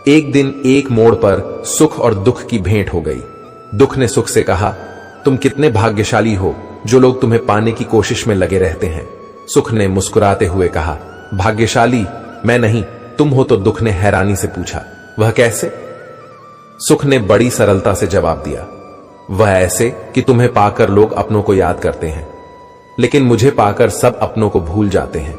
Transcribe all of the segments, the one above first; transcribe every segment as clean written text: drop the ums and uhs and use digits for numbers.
एक दिन एक मोड़ पर सुख और दुख की भेंट हो गई। दुख ने सुख से कहा, तुम कितने भाग्यशाली हो जो लोग तुम्हें पाने की कोशिश में लगे रहते हैं। सुख ने मुस्कुराते हुए कहा, भाग्यशाली मैं नहीं, तुम हो। तो दुख ने हैरानी से पूछा, वह कैसे? सुख ने बड़ी सरलता से जवाब दिया, वह ऐसे कि तुम्हें पाकर लोग अपनों को याद करते हैं, लेकिन मुझे पाकर सब अपनों को भूल जाते हैं।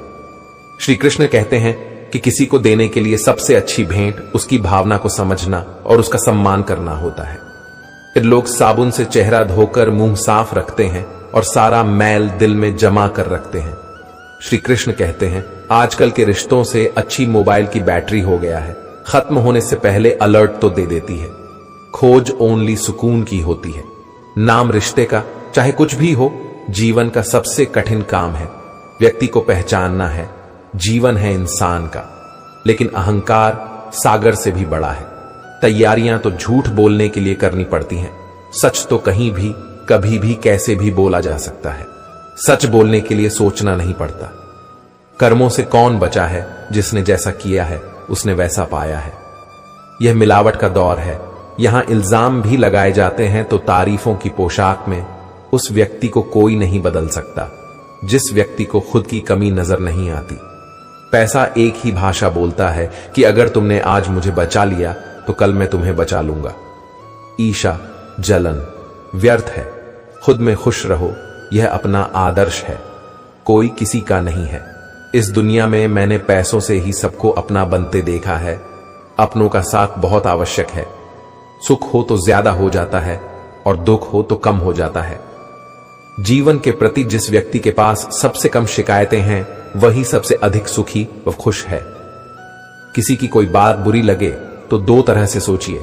श्री कृष्ण कहते हैं कि किसी को देने के लिए सबसे अच्छी भेंट उसकी भावना को समझना और उसका सम्मान करना होता है। फिर लोग साबुन से चेहरा धोकर मुंह साफ रखते हैं और सारा मैल दिल में जमा कर रखते हैं। श्री कृष्ण कहते हैं, आजकल के रिश्तों से अच्छी मोबाइल की बैटरी हो गया है, खत्म होने से पहले अलर्ट तो दे देती है। खोज ओनली सुकून की होती है। नाम रिश्ते का चाहे कुछ भी हो, जीवन का सबसे कठिन काम है। व्यक्ति को पहचानना है, जीवन है इंसान का, लेकिन अहंकार सागर से भी बड़ा है। तैयारियां तो झूठ बोलने के लिए करनी पड़ती हैं, सच तो कहीं भी कभी भी कैसे भी बोला जा सकता है। सच बोलने के लिए सोचना नहीं पड़ता। कर्मों से कौन बचा है? जिसने जैसा किया है उसने वैसा पाया है। यह मिलावट का दौर है। यहां इल्जाम भी लगाए जाते हैं तो तारीफों की पोशाक में उस व्यक्ति को कोई नहीं बदल सकता जिस व्यक्ति को खुद की कमी नजर नहीं आती। पैसा एक ही भाषा बोलता है कि अगर तुमने आज मुझे बचा लिया तो कल मैं तुम्हें बचा लूंगा। ईर्ष्या, जलन व्यर्थ है। खुद में खुश रहो, यह अपना आदर्श है, कोई किसी का नहीं है। इस दुनिया में मैंने पैसों से ही सबको अपना बनते देखा है। अपनों का साथ बहुत आवश्यक है। सुख हो तो ज्यादा हो जाता है और दुख हो तो कम हो जाता है। जीवन के प्रति जिस व्यक्ति के पास सबसे कम शिकायतें हैं वही सबसे अधिक सुखी व खुश है। किसी की कोई बात बुरी लगे तो दो तरह से सोचिए।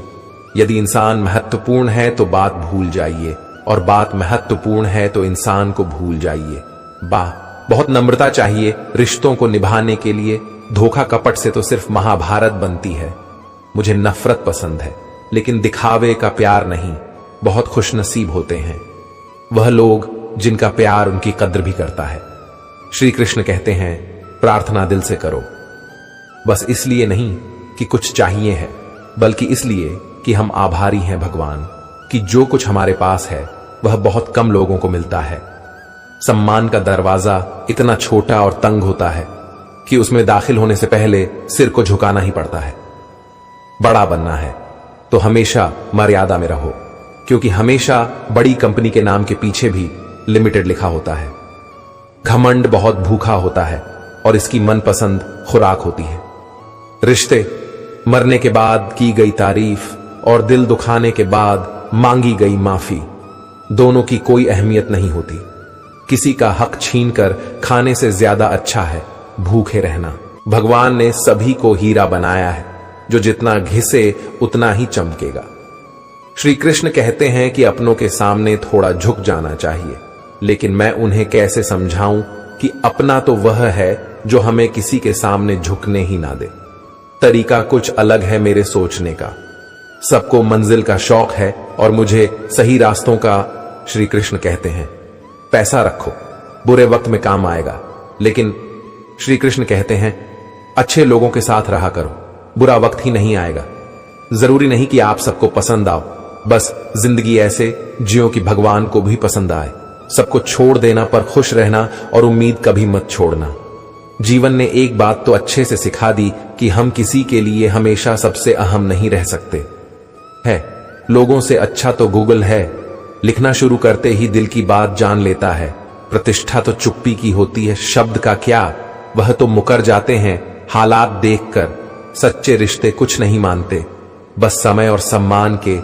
यदि इंसान महत्वपूर्ण है तो बात भूल जाइए, और बात महत्वपूर्ण है तो इंसान को भूल जाइए। बहुत नम्रता चाहिए रिश्तों को निभाने के लिए। धोखा कपट से तो सिर्फ महाभारत बनती है। मुझे नफरत पसंद है, लेकिन दिखावे का प्यार नहीं। बहुत खुशनसीब होते हैं वह लोग जिनका प्यार उनकी कद्र भी करता है। श्री कृष्ण कहते हैं, प्रार्थना दिल से करो, बस इसलिए नहीं कि कुछ चाहिए है, बल्कि इसलिए कि हम आभारी हैं भगवान कि जो कुछ हमारे पास है वह बहुत कम लोगों को मिलता है। सम्मान का दरवाजा इतना छोटा और तंग होता है कि उसमें दाखिल होने से पहले सिर को झुकाना ही पड़ता है। बड़ा बनना है तो हमेशा मर्यादा में रहो, क्योंकि हमेशा बड़ी कंपनी के नाम के पीछे भी लिमिटेड लिखा होता है। घमंड बहुत भूखा होता है और इसकी मनपसंद खुराक होती है। रिश्ते मरने के बाद की गई तारीफ और दिल दुखाने के बाद मांगी गई माफी, दोनों की कोई अहमियत नहीं होती। किसी का हक छीनकर खाने से ज्यादा अच्छा है भूखे रहना। भगवान ने सभी को हीरा बनाया है, जो जितना घिसे उतना ही चमकेगा। श्री कृष्ण कहते हैं कि अपनों के सामने थोड़ा झुक जाना चाहिए, लेकिन मैं उन्हें कैसे समझाऊं कि अपना तो वह है जो हमें किसी के सामने झुकने ही ना दे। तरीका कुछ अलग है मेरे सोचने का। सबको मंजिल का शौक है और मुझे सही रास्तों का। श्री कृष्ण कहते हैं, पैसा रखो, बुरे वक्त में काम आएगा। लेकिन श्री कृष्ण कहते हैं, अच्छे लोगों के साथ रहा करो, बुरा वक्त ही नहीं आएगा। जरूरी नहीं कि आप सबको पसंद आओ, बस जिंदगी ऐसे जियो कि भगवान को भी पसंद आए। सबको छोड़ देना पर खुश रहना और उम्मीद कभी मत छोड़ना। जीवन ने एक बात तो अच्छे से सिखा दी कि हम किसी के लिए हमेशा सबसे अहम नहीं रह सकते है। लोगों से अच्छा तो गूगल है, लिखना शुरू करते ही दिल की बात जान लेता है। प्रतिष्ठा तो चुप्पी की होती है, शब्द का क्या, वह तो मुकर जाते हैं हालात देखकर। सच्चे रिश्ते कुछ नहीं मानते, बस समय और सम्मान के।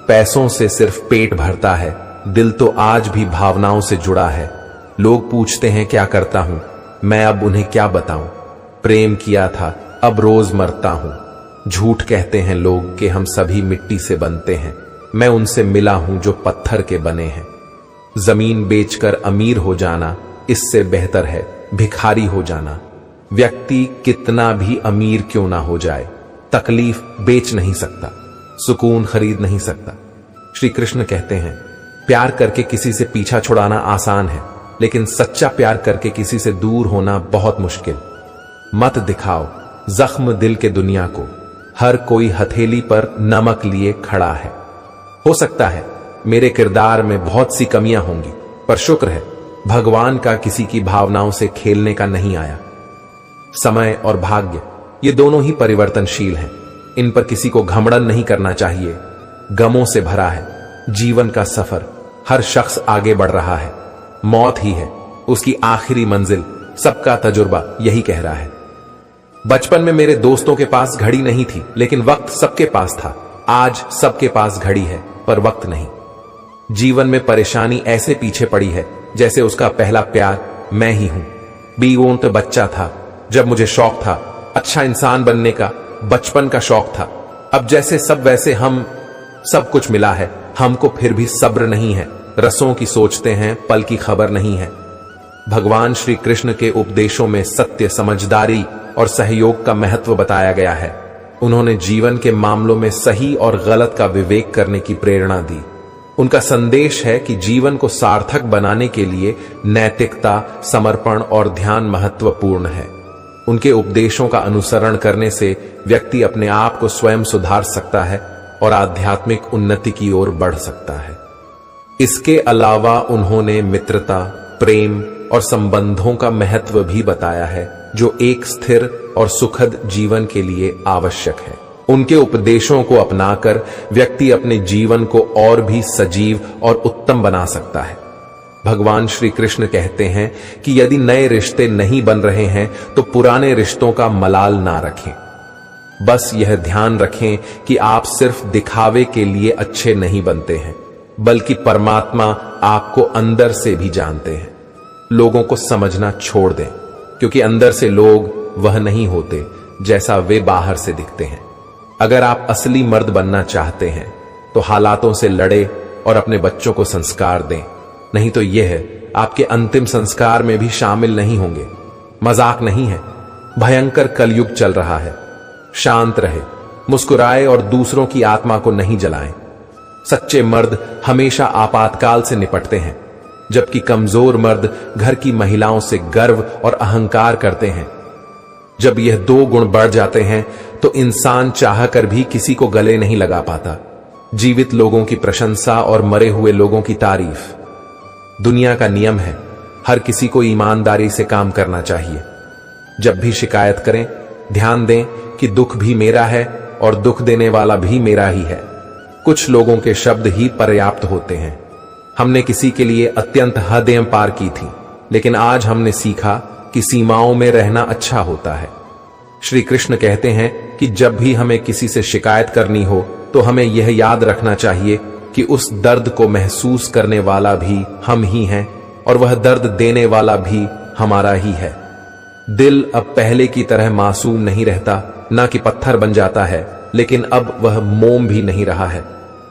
पैसों से सिर्फ पेट भरता है, दिल तो आज भी भावनाओं से जुड़ा है। लोग पूछते हैं क्या करता हूं, मैं अब उन्हें क्या बताऊं। प्रेम किया था, अब रोज मरता हूं। झूठ कहते हैं लोग कि हम सभी मिट्टी से बनते हैं, मैं उनसे मिला हूं जो पत्थर के बने हैं। जमीन बेचकर अमीर हो जाना इससे बेहतर है भिखारी हो जाना। व्यक्ति कितना भी अमीर क्यों ना हो जाए, तकलीफ बेच नहीं सकता, सुकून खरीद नहीं सकता। श्री कृष्ण कहते हैं, प्यार करके किसी से पीछा छुड़ाना आसान है, लेकिन सच्चा प्यार करके किसी से दूर होना बहुत मुश्किल। मत दिखाओ जख्म दिल के दुनिया को, हर कोई हथेली पर नमक लिए खड़ा है। हो सकता है मेरे किरदार में बहुत सी कमियां होंगी, पर शुक्र है भगवान का किसी की भावनाओं से खेलने का नहीं आया। समय और भाग्य ये दोनों ही परिवर्तनशील हैं, इन पर किसी को घमंड नहीं करना चाहिए। गमों से भरा है जीवन का सफर, हर शख्स आगे बढ़ रहा है, मौत ही है उसकी आखिरी मंजिल, सबका तजुर्बा यही कह रहा है। बचपन में मेरे दोस्तों के पास घड़ी नहीं थी, लेकिन वक्त सबके पास था। आज सबके पास घड़ी है पर वक्त नहीं। जीवन में परेशानी ऐसे पीछे पड़ी है जैसे उसका पहला प्यार मैं ही हूं। बीगोंत बच्चा था जब मुझे शौक था अच्छा इंसान बनने का, बचपन का शौक था। अब जैसे सब वैसे हम, सब कुछ मिला है हमको फिर भी सब्र नहीं है। रसों की सोचते हैं पल की खबर नहीं है। भगवान श्री कृष्ण के उपदेशों में सत्य, समझदारी और सहयोग का महत्व बताया गया है। उन्होंने जीवन के मामलों में सही और गलत का विवेक करने की प्रेरणा दी। उनका संदेश है कि जीवन को सार्थक बनाने के लिए नैतिकता, समर्पण और ध्यान महत्वपूर्ण है। उनके उपदेशों का अनुसरण करने से व्यक्ति अपने आप को स्वयं सुधार सकता है और आध्यात्मिक उन्नति की ओर बढ़ सकता है। इसके अलावा उन्होंने मित्रता, प्रेम और संबंधों का महत्व भी बताया है, जो एक स्थिर और सुखद जीवन के लिए आवश्यक है। उनके उपदेशों को अपनाकर व्यक्ति अपने जीवन को और भी सजीव और उत्तम बना सकता है। भगवान श्री कृष्ण कहते हैं कि यदि नए रिश्ते नहीं बन रहे हैं तो पुराने रिश्तों का मलाल ना रखें। बस यह ध्यान रखें कि आप सिर्फ दिखावे के लिए अच्छे नहीं बनते हैं, बल्कि परमात्मा आपको अंदर से भी जानते हैं। लोगों को समझना छोड़ दें, क्योंकि अंदर से लोग वह नहीं होते जैसा वे बाहर से दिखते हैं। अगर आप असली मर्द बनना चाहते हैं तो हालातों से लड़े और अपने बच्चों को संस्कार दें, नहीं तो यह आपके अंतिम संस्कार में भी शामिल नहीं होंगे। मजाक नहीं है, भयंकर कलयुग चल रहा है। शांत रहे, मुस्कुराए और दूसरों की आत्मा को नहीं जलाएं। सच्चे मर्द हमेशा आपातकाल से निपटते हैं, जबकि कमजोर मर्द घर की महिलाओं से गर्व और अहंकार करते हैं। जब यह दो गुण बढ़ जाते हैं तो इंसान चाहकर भी किसी को गले नहीं लगा पाता। जीवित लोगों की प्रशंसा और मरे हुए लोगों की तारीफ। दुनिया का नियम है, हर किसी को ईमानदारी से काम करना चाहिए। जब भी शिकायत करें, ध्यान दें कि दुख भी मेरा है और दुख देने वाला भी मेरा ही है। कुछ लोगों के शब्द ही पर्याप्त होते हैं। हमने किसी के लिए अत्यंत हदें पार की थी, लेकिन आज हमने सीखा कि सीमाओं में रहना अच्छा होता है। श्री कृष्ण कहते हैं कि जब भी हमें किसी से शिकायत करनी हो तो हमें यह याद रखना चाहिए कि उस दर्द को महसूस करने वाला भी हम ही हैं और वह दर्द देने वाला भी हमारा ही है। दिल अब पहले की तरह मासूम नहीं रहता, ना कि पत्थर बन जाता है, लेकिन अब वह मोम भी नहीं रहा है।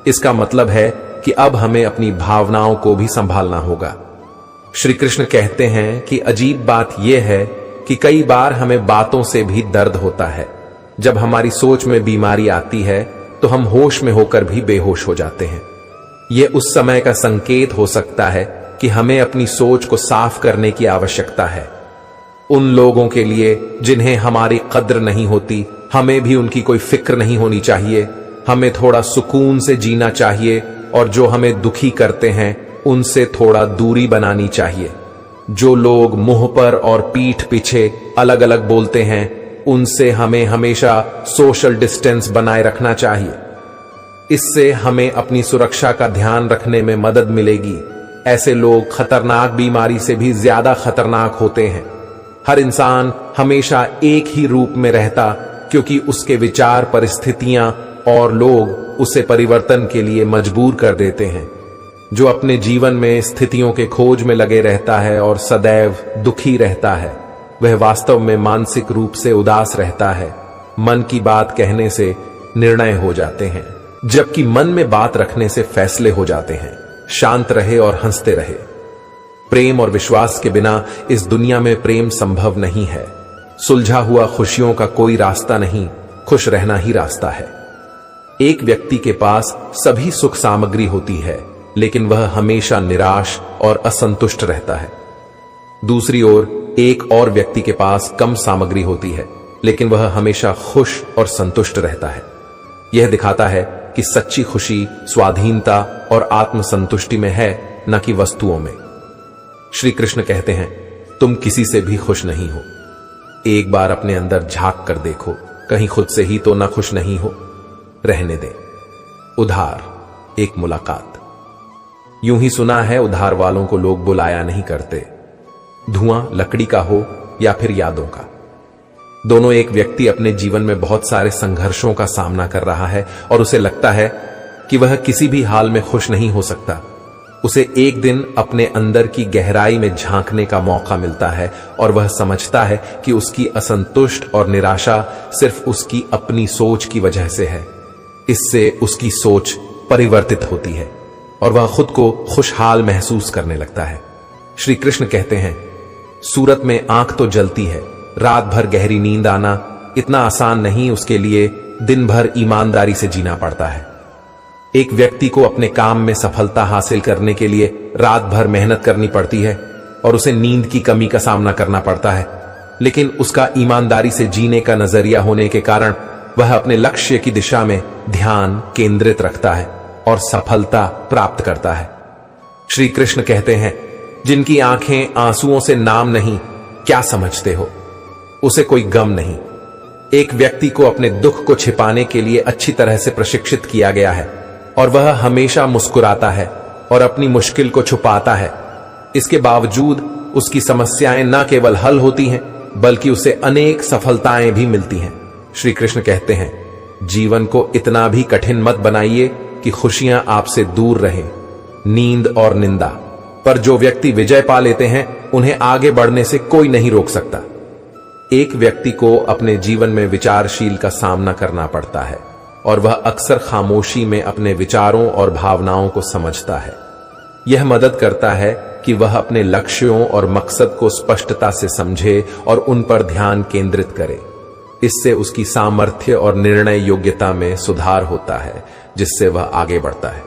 इसका मतलब है कि अब हमें अपनी भावनाओं को भी संभालना होगा। श्री कृष्ण कहते हैं कि अजीब बात यह है कि कई बार हमें बातों से भी दर्द होता है। जब हमारी सोच में बीमारी आती है तो हम होश में होकर भी बेहोश हो जाते हैं। यह उस समय का संकेत हो सकता है कि हमें अपनी सोच को साफ करने की आवश्यकता है। उन लोगों के लिए जिन्हें हमारी कद्र नहीं होती, हमें भी उनकी कोई फिक्र नहीं होनी चाहिए। हमें थोड़ा सुकून से जीना चाहिए और जो हमें दुखी करते हैं उनसे थोड़ा दूरी बनानी चाहिए। जो लोग मुंह पर और पीठ पीछे अलग अलग बोलते हैं, उनसे हमें हमेशा सोशल डिस्टेंस बनाए रखना चाहिए। इससे हमें अपनी सुरक्षा का ध्यान रखने में मदद मिलेगी। ऐसे लोग खतरनाक बीमारी से भी ज्यादा खतरनाक होते हैं। हर इंसान हमेशा एक ही रूप में रहता, क्योंकि उसके विचार, परिस्थितियां और लोग उसे परिवर्तन के लिए मजबूर कर देते हैं। जो अपने जीवन में स्थितियों के खोज में लगे रहता है और सदैव दुखी रहता है, वह वास्तव में मानसिक रूप से उदास रहता है। मन की बात कहने से निर्णय हो जाते हैं, जबकि मन में बात रखने से फैसले हो जाते हैं। शांत रहे और हंसते रहे। प्रेम और विश्वास के बिना इस दुनिया में प्रेम संभव नहीं है। सुलझा हुआ खुशियों का कोई रास्ता नहीं, खुश रहना ही रास्ता है। एक व्यक्ति के पास सभी सुख सामग्री होती है, लेकिन वह हमेशा निराश और असंतुष्ट रहता है। दूसरी ओर एक और व्यक्ति के पास कम सामग्री होती है, लेकिन वह हमेशा खुश और संतुष्ट रहता है। यह दिखाता है कि सच्ची खुशी स्वाधीनता और आत्मसंतुष्टि में है, न कि वस्तुओं में। श्री कृष्ण कहते हैं, तुम किसी से भी खुश नहीं हो। एक बार अपने अंदर झांक कर देखो, कहीं खुद से ही तो ना खुश नहीं हो। रहने दे। उधार, एक मुलाकात। यूं ही सुना है, उधार वालों को लोग बुलाया नहीं करते। धुआं लकड़ी का हो या फिर यादों का, दोनों एक व्यक्ति अपने जीवन में बहुत सारे संघर्षों का सामना कर रहा है और उसे लगता है कि वह किसी भी हाल में खुश नहीं हो सकता। उसे एक दिन अपने अंदर की गहराई में झांकने का मौका मिलता है और वह समझता है कि उसकी असंतुष्ट और निराशा सिर्फ उसकी अपनी सोच की वजह से है। इससे उसकी सोच परिवर्तित होती है और वह खुद को खुशहाल महसूस करने लगता है। श्री कृष्ण कहते हैं, सूरत में आंख तो जलती है, रात भर गहरी नींद आना इतना आसान नहीं, उसके लिए दिन भर ईमानदारी से जीना पड़ता है। एक व्यक्ति को अपने काम में सफलता हासिल करने के लिए रात भर मेहनत करनी पड़ती है और उसे नींद की कमी का सामना करना पड़ता है, लेकिन उसका ईमानदारी से जीने का नजरिया होने के कारण वह अपने लक्ष्य की दिशा में ध्यान केंद्रित रखता है और सफलता प्राप्त करता है। श्री कृष्ण कहते हैं, जिनकी आंखें आंसुओं से नाम नहीं, क्या समझते हो, उसे कोई गम नहीं। एक व्यक्ति को अपने दुख को छिपाने के लिए अच्छी तरह से प्रशिक्षित किया गया है और वह हमेशा मुस्कुराता है और अपनी मुश्किल को छुपाता है। इसके बावजूद उसकी समस्याएं न केवल हल होती हैं, बल्कि उसे अनेक सफलताएं भी मिलती हैं। श्री कृष्ण कहते हैं, जीवन को इतना भी कठिन मत बनाइए कि खुशियां आपसे दूर रहें। नींद और निंदा, पर जो व्यक्ति विजय पा लेते हैं उन्हें आगे बढ़ने से कोई नहीं रोक सकता। एक व्यक्ति को अपने जीवन में विचारशील का सामना करना पड़ता है और वह अक्सर खामोशी में अपने विचारों और भावनाओं को समझता है। यह मदद करता है कि वह अपने लक्ष्यों और मकसद को स्पष्टता से समझे और उन पर ध्यान केंद्रित करे। इससे उसकी सामर्थ्य और निर्णय योग्यता में सुधार होता है, जिससे वह आगे बढ़ता है।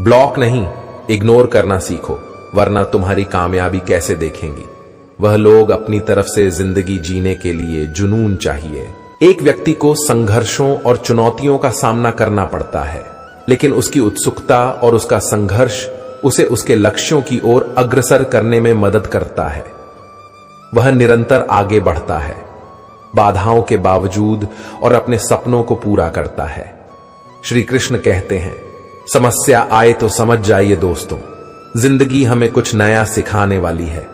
ब्लॉक नहीं, इग्नोर करना सीखो, वरना तुम्हारी कामयाबी कैसे देखेंगी। वह लोग अपनी तरफ से जिंदगी जीने के लिए जुनून चाहिए। एक व्यक्ति को संघर्षों और चुनौतियों का सामना करना पड़ता है, लेकिन उसकी उत्सुकता और उसका संघर्ष उसे उसके लक्ष्यों की ओर अग्रसर करने में मदद करता है। वह निरंतर आगे बढ़ता है, बाधाओं के बावजूद, और अपने सपनों को पूरा करता है। श्री कृष्ण कहते हैं, समस्या आए तो समझ जाइए दोस्तों, जिंदगी हमें कुछ नया सिखाने वाली है।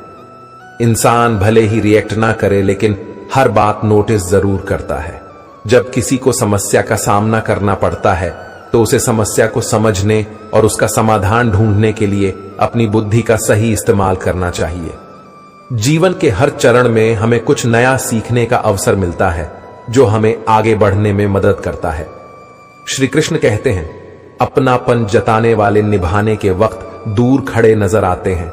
इंसान भले ही रिएक्ट ना करे, लेकिन हर बात नोटिस जरूर करता है। जब किसी को समस्या का सामना करना पड़ता है तो उसे समस्या को समझने और उसका समाधान ढूंढने के लिए अपनी बुद्धि का सही इस्तेमाल करना चाहिए। जीवन के हर चरण में हमें कुछ नया सीखने का अवसर मिलता है, जो हमें आगे बढ़ने में मदद करता है। श्री कृष्ण कहते हैं, अपनापन जताने वाले निभाने के वक्त दूर खड़े नजर आते हैं।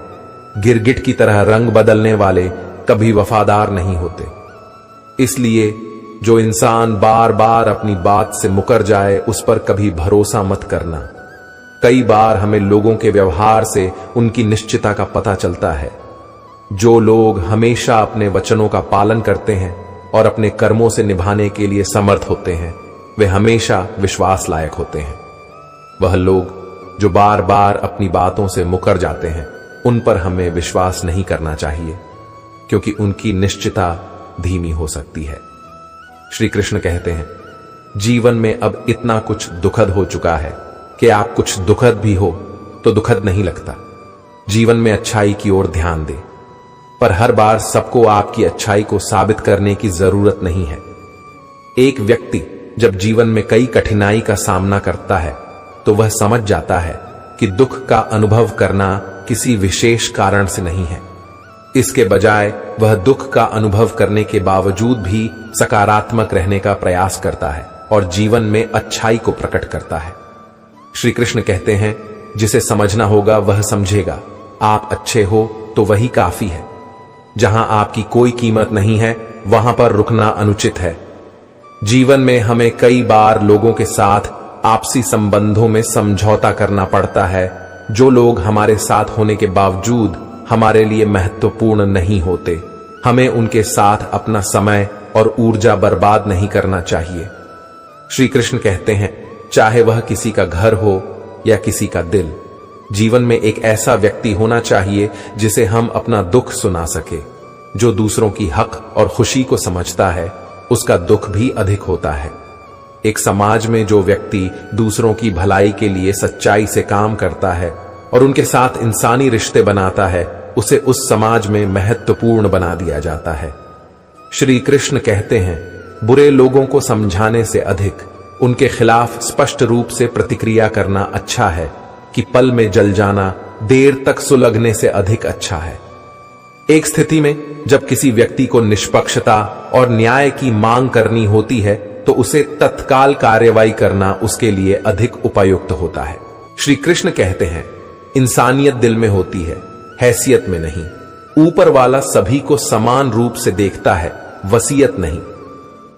गिरगिट की तरह रंग बदलने वाले कभी वफादार नहीं होते। इसलिए जो इंसान बार बार अपनी बात से मुकर जाए, उस पर कभी भरोसा मत करना। कई बार हमें लोगों के व्यवहार से उनकी निश्चितता का पता चलता है। जो लोग हमेशा अपने वचनों का पालन करते हैं और अपने कर्मों से निभाने के लिए समर्थ होते हैं, वे हमेशा विश्वास लायक होते हैं। वह लोग जो बार बार अपनी बातों से मुकर जाते हैं, उन पर हमें विश्वास नहीं करना चाहिए, क्योंकि उनकी निश्चितता धीमी हो सकती है। श्री कृष्ण कहते हैं, जीवन में अब इतना कुछ दुखद हो चुका है कि आप कुछ दुखद भी हो तो दुखद नहीं लगता। जीवन में अच्छाई की ओर ध्यान दें, पर हर बार सबको आपकी अच्छाई को साबित करने की जरूरत नहीं है। एक व्यक्ति जब जीवन में कई कठिनाई का सामना करता है तो वह समझ जाता है कि दुख का अनुभव करना किसी विशेष कारण से नहीं है। इसके बजाय वह दुख का अनुभव करने के बावजूद भी सकारात्मक रहने का प्रयास करता है और जीवन में अच्छाई को प्रकट करता है। श्री कृष्ण कहते हैं, जिसे समझना होगा वह समझेगा। आप अच्छे हो तो वही काफी है। जहां आपकी कोई कीमत नहीं है, वहां पर रुकना अनुचित है। जीवन में हमें कई बार लोगों के साथ आपसी संबंधों में समझौता करना पड़ता है। जो लोग हमारे साथ होने के बावजूद हमारे लिए महत्वपूर्ण नहीं होते, हमें उनके साथ अपना समय और ऊर्जा बर्बाद नहीं करना चाहिए। श्री कृष्ण कहते हैं, चाहे वह किसी का घर हो या किसी का दिल, जीवन में एक ऐसा व्यक्ति होना चाहिए जिसे हम अपना दुख सुना सके। जो दूसरों की हक और खुशी को समझता है, उसका दुख भी अधिक होता है। एक समाज में जो व्यक्ति दूसरों की भलाई के लिए सच्चाई से काम करता है और उनके साथ इंसानी रिश्ते बनाता है, उसे उस समाज में महत्वपूर्ण बना दिया जाता है। श्री कृष्ण कहते हैं, बुरे लोगों को समझाने से अधिक उनके खिलाफ स्पष्ट रूप से प्रतिक्रिया करना अच्छा है कि पल में जल जाना देर तक सुलगने से अधिक अच्छा है। एक स्थिति में जब किसी व्यक्ति को निष्पक्षता और न्याय की मांग करनी होती है, तो उसे तत्काल कार्रवाई करना उसके लिए अधिक उपयुक्त होता है। श्री कृष्ण कहते हैं, इंसानियत दिल में होती है, हैसियत में नहीं। ऊपर वाला सभी को समान रूप से देखता है, वसीयत नहीं,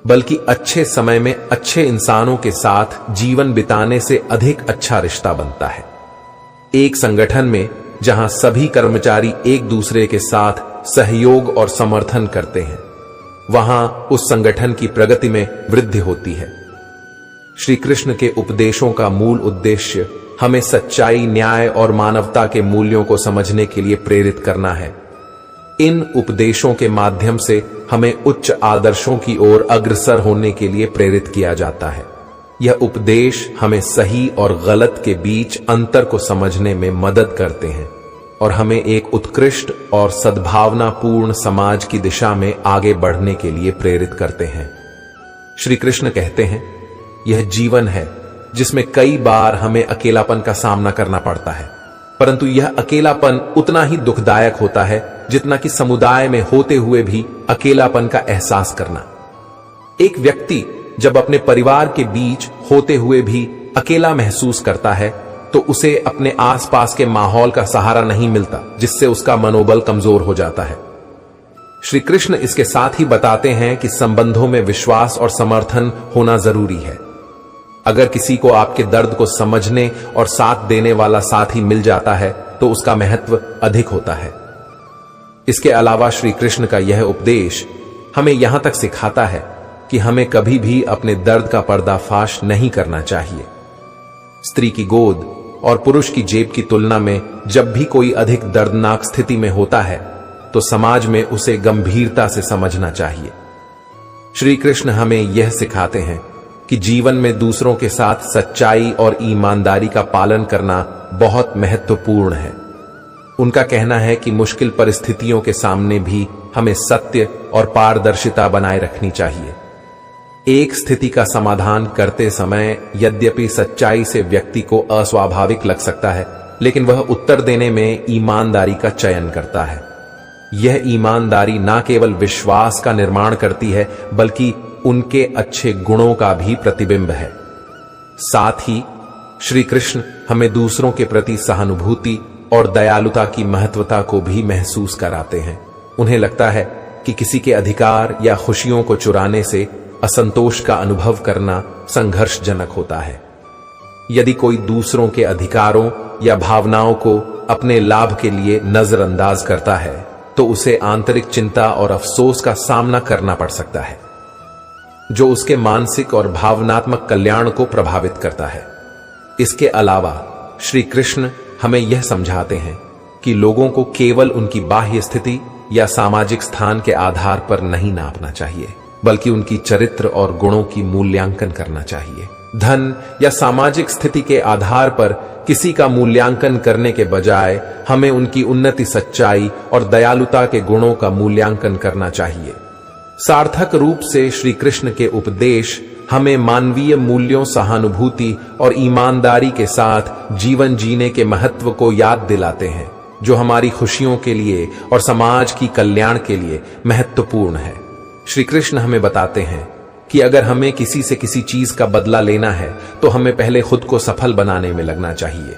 बल्कि अच्छे समय में अच्छे इंसानों के साथ जीवन बिताने से अधिक अच्छा रिश्ता बनता है। एक संगठन में जहां सभी कर्मचारी एक दूसरे के साथ सहयोग और समर्थन करते हैं, वहां उस संगठन की प्रगति में वृद्धि होती है। श्री कृष्ण के उपदेशों का मूल उद्देश्य हमें सच्चाई, न्याय और मानवता के मूल्यों को समझने के लिए प्रेरित करना है। इन उपदेशों के माध्यम से हमें उच्च आदर्शों की ओर अग्रसर होने के लिए प्रेरित किया जाता है। यह उपदेश हमें सही और गलत के बीच अंतर को समझने में मदद करते हैं और हमें एक उत्कृष्ट और सद्भावनापूर्ण समाज की दिशा में आगे बढ़ने के लिए प्रेरित करते हैं। श्री कृष्ण कहते हैं, यह जीवन है जिसमें कई बार हमें अकेलापन का सामना करना पड़ता है, परंतु यह अकेलापन उतना ही दुखदायक होता है जितना कि समुदाय में होते हुए भी अकेलापन का एहसास करना। एक व्यक्ति जब अपने परिवार के बीच होते हुए भी अकेला महसूस करता है, तो उसे अपने आसपास के माहौल का सहारा नहीं मिलता, जिससे उसका मनोबल कमजोर हो जाता है। श्री कृष्ण इसके साथ ही बताते हैं कि संबंधों में विश्वास और समर्थन होना जरूरी है। अगर किसी को आपके दर्द को समझने और साथ देने वाला साथी मिल जाता है, तो उसका महत्व अधिक होता है। इसके अलावा श्री कृष्ण का यह उपदेश हमें यहां तक सिखाता है कि हमें कभी भी अपने दर्द का पर्दाफाश नहीं करना चाहिए। स्त्री की गोद और पुरुष की जेब की तुलना में जब भी कोई अधिक दर्दनाक स्थिति में होता है, तो समाज में उसे गंभीरता से समझना चाहिए। श्री कृष्ण हमें यह सिखाते हैं कि जीवन में दूसरों के साथ सच्चाई और ईमानदारी का पालन करना बहुत महत्वपूर्ण है। उनका कहना है कि मुश्किल परिस्थितियों के सामने भी हमें सत्य और पारदर्शिता बनाए रखनी चाहिए। एक स्थिति का समाधान करते समय यद्यपि सच्चाई से व्यक्ति को अस्वाभाविक लग सकता है, लेकिन वह उत्तर देने में ईमानदारी का चयन करता है। यह ईमानदारी न केवल विश्वास का निर्माण करती है, बल्कि उनके अच्छे गुणों का भी प्रतिबिंब है। साथ ही श्री कृष्ण हमें दूसरों के प्रति सहानुभूति और दयालुता की महत्वता को भी महसूस कराते हैं। उन्हें लगता है कि किसी के अधिकार या खुशियों को चुराने से असंतोष का अनुभव करना संघर्षजनक होता है। यदि कोई दूसरों के अधिकारों या भावनाओं को अपने लाभ के लिए नजरअंदाज करता है, तो उसे आंतरिक चिंता और अफसोस का सामना करना पड़ सकता है, जो उसके मानसिक और भावनात्मक कल्याण को प्रभावित करता है। इसके अलावा श्री कृष्ण हमें यह समझाते हैं कि लोगों को केवल उनकी बाह्य स्थिति या सामाजिक स्थान के आधार पर नहीं नापना चाहिए, बल्कि उनकी चरित्र और गुणों की मूल्यांकन करना चाहिए। धन या सामाजिक स्थिति के आधार पर किसी का मूल्यांकन करने के बजाय हमें उनकी उन्नति, सच्चाई और दयालुता के गुणों का मूल्यांकन करना चाहिए। सार्थक रूप से श्री कृष्ण के उपदेश हमें मानवीय मूल्यों, सहानुभूति और ईमानदारी के साथ जीवन जीने के महत्व को याद दिलाते हैं, जो हमारी खुशियों के लिए और समाज की कल्याण के लिए महत्वपूर्ण है। श्री कृष्ण हमें बताते हैं कि अगर हमें किसी से किसी चीज का बदला लेना है, तो हमें पहले खुद को सफल बनाने में लगना चाहिए।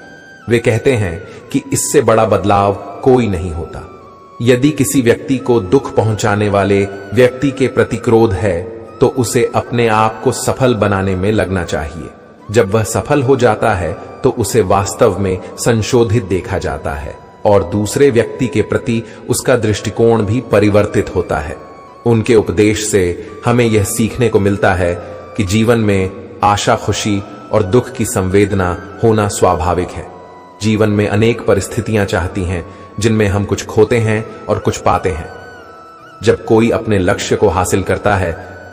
वे कहते हैं कि इससे बड़ा बदलाव कोई नहीं होता। यदि किसी व्यक्ति को दुख पहुंचाने वाले व्यक्ति के प्रति क्रोध है, तो उसे अपने आप को सफल बनाने में लगना चाहिए। जब वह सफल हो जाता है, तो उसे वास्तव में संशोधित देखा जाता है और दूसरे व्यक्ति के प्रति उसका दृष्टिकोण भी परिवर्तित होता है। उनके उपदेश से हमें यह सीखने को मिलता है कि जीवन में आशा, खुशी और दुख की संवेदना होना स्वाभाविक है। जीवन में अनेक परिस्थितियां चाहती हैं जिनमें हम कुछ खोते हैं और कुछ पाते हैं। जब कोई अपने लक्ष्य को हासिल करता है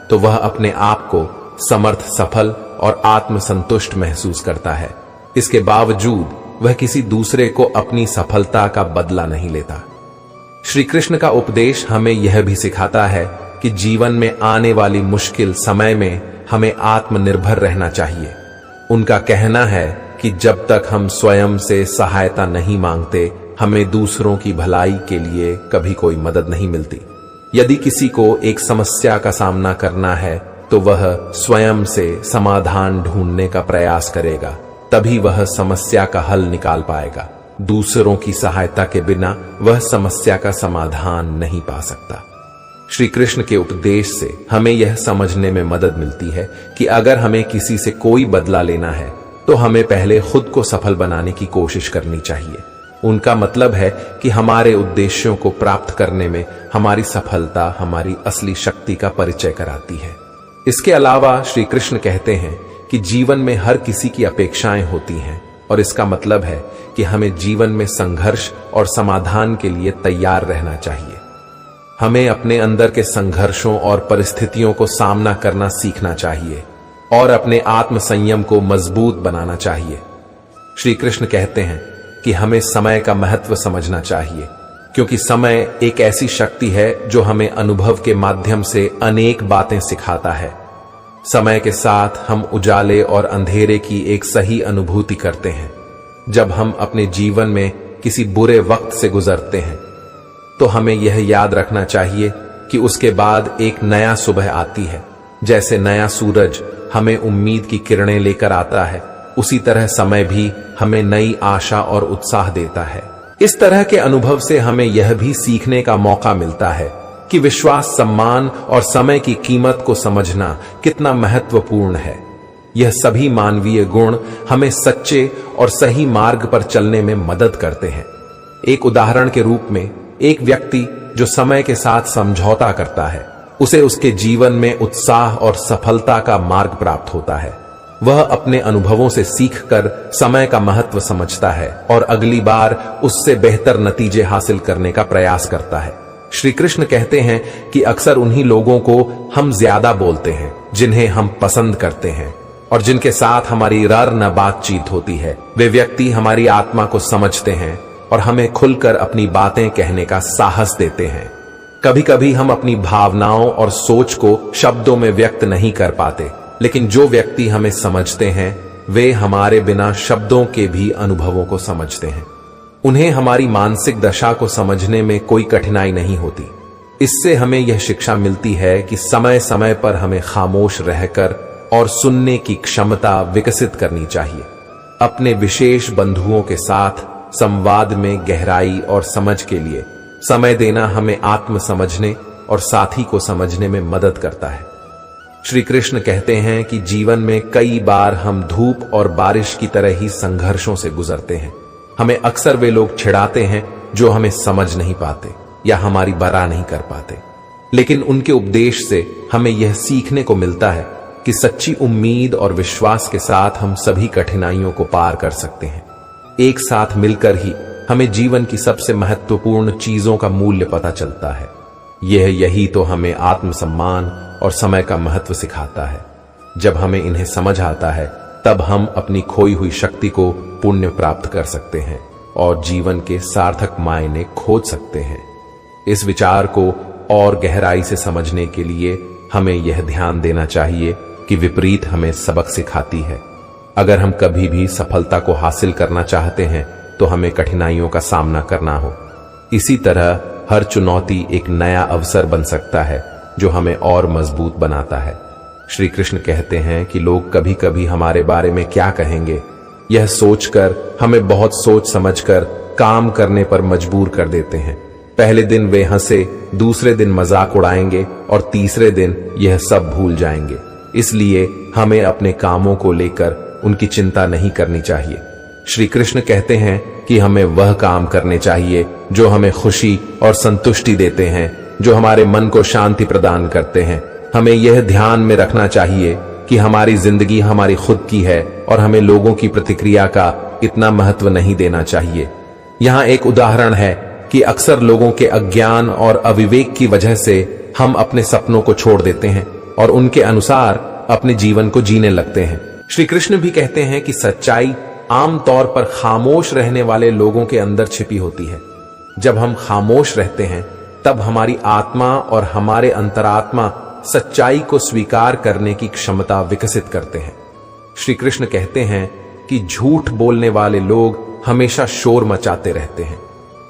तो वह अपने आप को समर्थ, सफल और आत्मसंतुष्ट महसूस करता है। इसके बावजूद वह किसी दूसरे को अपनी सफलता का बदला नहीं लेता। श्री कृष्ण का उपदेश हमें यह भी सिखाता है कि जीवन में आने वाली मुश्किल समय में हमें आत्मनिर्भर रहना चाहिए। उनका कहना है कि जब तक हम स्वयं से सहायता नहीं मांगते, हमें दूसरों की भलाई के लिए कभी कोई मदद नहीं मिलती। यदि किसी को एक समस्या का सामना करना है तो वह स्वयं से समाधान ढूंढने का प्रयास करेगा, तभी वह समस्या का हल निकाल पाएगा। दूसरों की सहायता के बिना वह समस्या का समाधान नहीं पा सकता। श्री कृष्ण के उपदेश से हमें यह समझने में मदद मिलती है कि अगर हमें किसी से कोई बदला लेना है तो हमें पहले खुद को सफल बनाने की कोशिश करनी चाहिए। उनका मतलब है कि हमारे उद्देश्यों को प्राप्त करने में हमारी सफलता हमारी असली शक्ति का परिचय कराती है। इसके अलावा श्री कृष्ण कहते हैं कि जीवन में हर किसी की अपेक्षाएं होती हैं और इसका मतलब है कि हमें जीवन में संघर्ष और समाधान के लिए तैयार रहना चाहिए। हमें अपने अंदर के संघर्षों और परिस्थितियों को सामना करना सीखना चाहिए और अपने आत्म संयम को मजबूत बनाना चाहिए। श्री कृष्ण कहते हैं कि हमें समय का महत्व समझना चाहिए, क्योंकि समय एक ऐसी शक्ति है जो हमें अनुभव के माध्यम से अनेक बातें सिखाता है। समय के साथ हम उजाले और अंधेरे की एक सही अनुभूति करते हैं। जब हम अपने जीवन में किसी बुरे वक्त से गुजरते हैं तो हमें यह याद रखना चाहिए कि उसके बाद एक नया सुबह आती है। जैसे नया सूरज हमें उम्मीद की किरणें लेकर आता है, उसी तरह समय भी हमें नई आशा और उत्साह देता है। इस तरह के अनुभव से हमें यह भी सीखने का मौका मिलता है कि विश्वास, सम्मान और समय की कीमत को समझना कितना महत्वपूर्ण है। यह सभी मानवीय गुण हमें सच्चे और सही मार्ग पर चलने में मदद करते हैं। एक उदाहरण के रूप में, एक व्यक्ति जो समय के साथ समझौता करता है, उसे उसके जीवन में उत्साह और सफलता का मार्ग प्राप्त होता है। वह अपने अनुभवों से सीखकर समय का महत्व समझता है और अगली बार उससे बेहतर नतीजे हासिल करने का प्रयास करता है। श्री कृष्ण कहते हैं कि अक्सर उन्हीं लोगों को हम ज्यादा बोलते हैं जिन्हें हम पसंद करते हैं और जिनके साथ हमारी रार न बातचीत होती है। वे व्यक्ति हमारी आत्मा को समझते हैं और हमें खुलकर अपनी बातें कहने का साहस देते हैं। कभी कभी हम अपनी भावनाओं और सोच को शब्दों में व्यक्त नहीं कर पाते, लेकिन जो व्यक्ति हमें समझते हैं वे हमारे बिना शब्दों के भी अनुभवों को समझते हैं। उन्हें हमारी मानसिक दशा को समझने में कोई कठिनाई नहीं होती। इससे हमें यह शिक्षा मिलती है कि समय समय पर हमें खामोश रहकर और सुनने की क्षमता विकसित करनी चाहिए। अपने विशेष बंधुओं के साथ संवाद में गहराई और समझ के लिए समय देना हमें आत्म समझने और साथी को समझने में मदद करता है। श्री कृष्ण कहते हैं कि जीवन में कई बार हम धूप और बारिश की तरह ही संघर्षों से गुजरते हैं। हमें अक्सर वे लोग चिढ़ाते हैं जो हमें समझ नहीं पाते या हमारी बरा नहीं कर पाते, लेकिन उनके उपदेश से हमें यह सीखने को मिलता है कि सच्ची उम्मीद और विश्वास के साथ हम सभी कठिनाइयों को पार कर सकते हैं। एक साथ मिलकर ही हमें जीवन की सबसे महत्वपूर्ण चीजों का मूल्य पता चलता है। यही तो हमें आत्मसम्मान और समय का महत्व सिखाता है। जब हमें इन्हें समझ आता है तब हम अपनी खोई हुई शक्ति को पुण्य प्राप्त कर सकते हैं और जीवन के सार्थक मायने खोज सकते हैं। इस विचार को और गहराई से समझने के लिए हमें यह ध्यान देना चाहिए कि विपरीत हमें सबक सिखाती है। अगर हम कभी भी सफलता को हासिल करना चाहते हैं तो हमें कठिनाइयों का सामना करना हो। इसी तरह हर चुनौती एक नया अवसर बन सकता है जो हमें और मजबूत बनाता है। श्री कृष्ण कहते हैं कि लोग कभी कभी हमारे बारे में क्या कहेंगे, यह सोचकर हमें बहुत सोच समझकर काम करने पर मजबूर कर देते हैं। पहले दिन वे हंसे, दूसरे दिन मजाक उड़ाएंगे और तीसरे दिन यह सब भूल जाएंगे। इसलिए हमें अपने कामों को लेकर उनकी चिंता नहीं करनी चाहिए। श्री कृष्ण कहते हैं कि हमें वह काम करने चाहिए जो हमें खुशी और संतुष्टि देते हैं। जो हमारे मन को शांति प्रदान करते हैं। हमें यह ध्यान में रखना चाहिए कि हमारी जिंदगी हमारी खुद की है और हमें लोगों की प्रतिक्रिया का इतना महत्व नहीं देना चाहिए। यहाँ एक उदाहरण है कि अक्सर लोगों के अज्ञान और अविवेक की वजह से हम अपने सपनों को छोड़ देते हैं और उनके अनुसार अपने जीवन को जीने लगते हैं। श्री कृष्ण भी कहते हैं कि सच्चाई आमतौर पर खामोश रहने वाले लोगों के अंदर छिपी होती है। जब हम खामोश रहते हैं तब हमारी आत्मा और हमारे अंतरात्मा सच्चाई को स्वीकार करने की क्षमता विकसित करते हैं। श्री कृष्ण कहते हैं कि झूठ बोलने वाले लोग हमेशा शोर मचाते रहते हैं।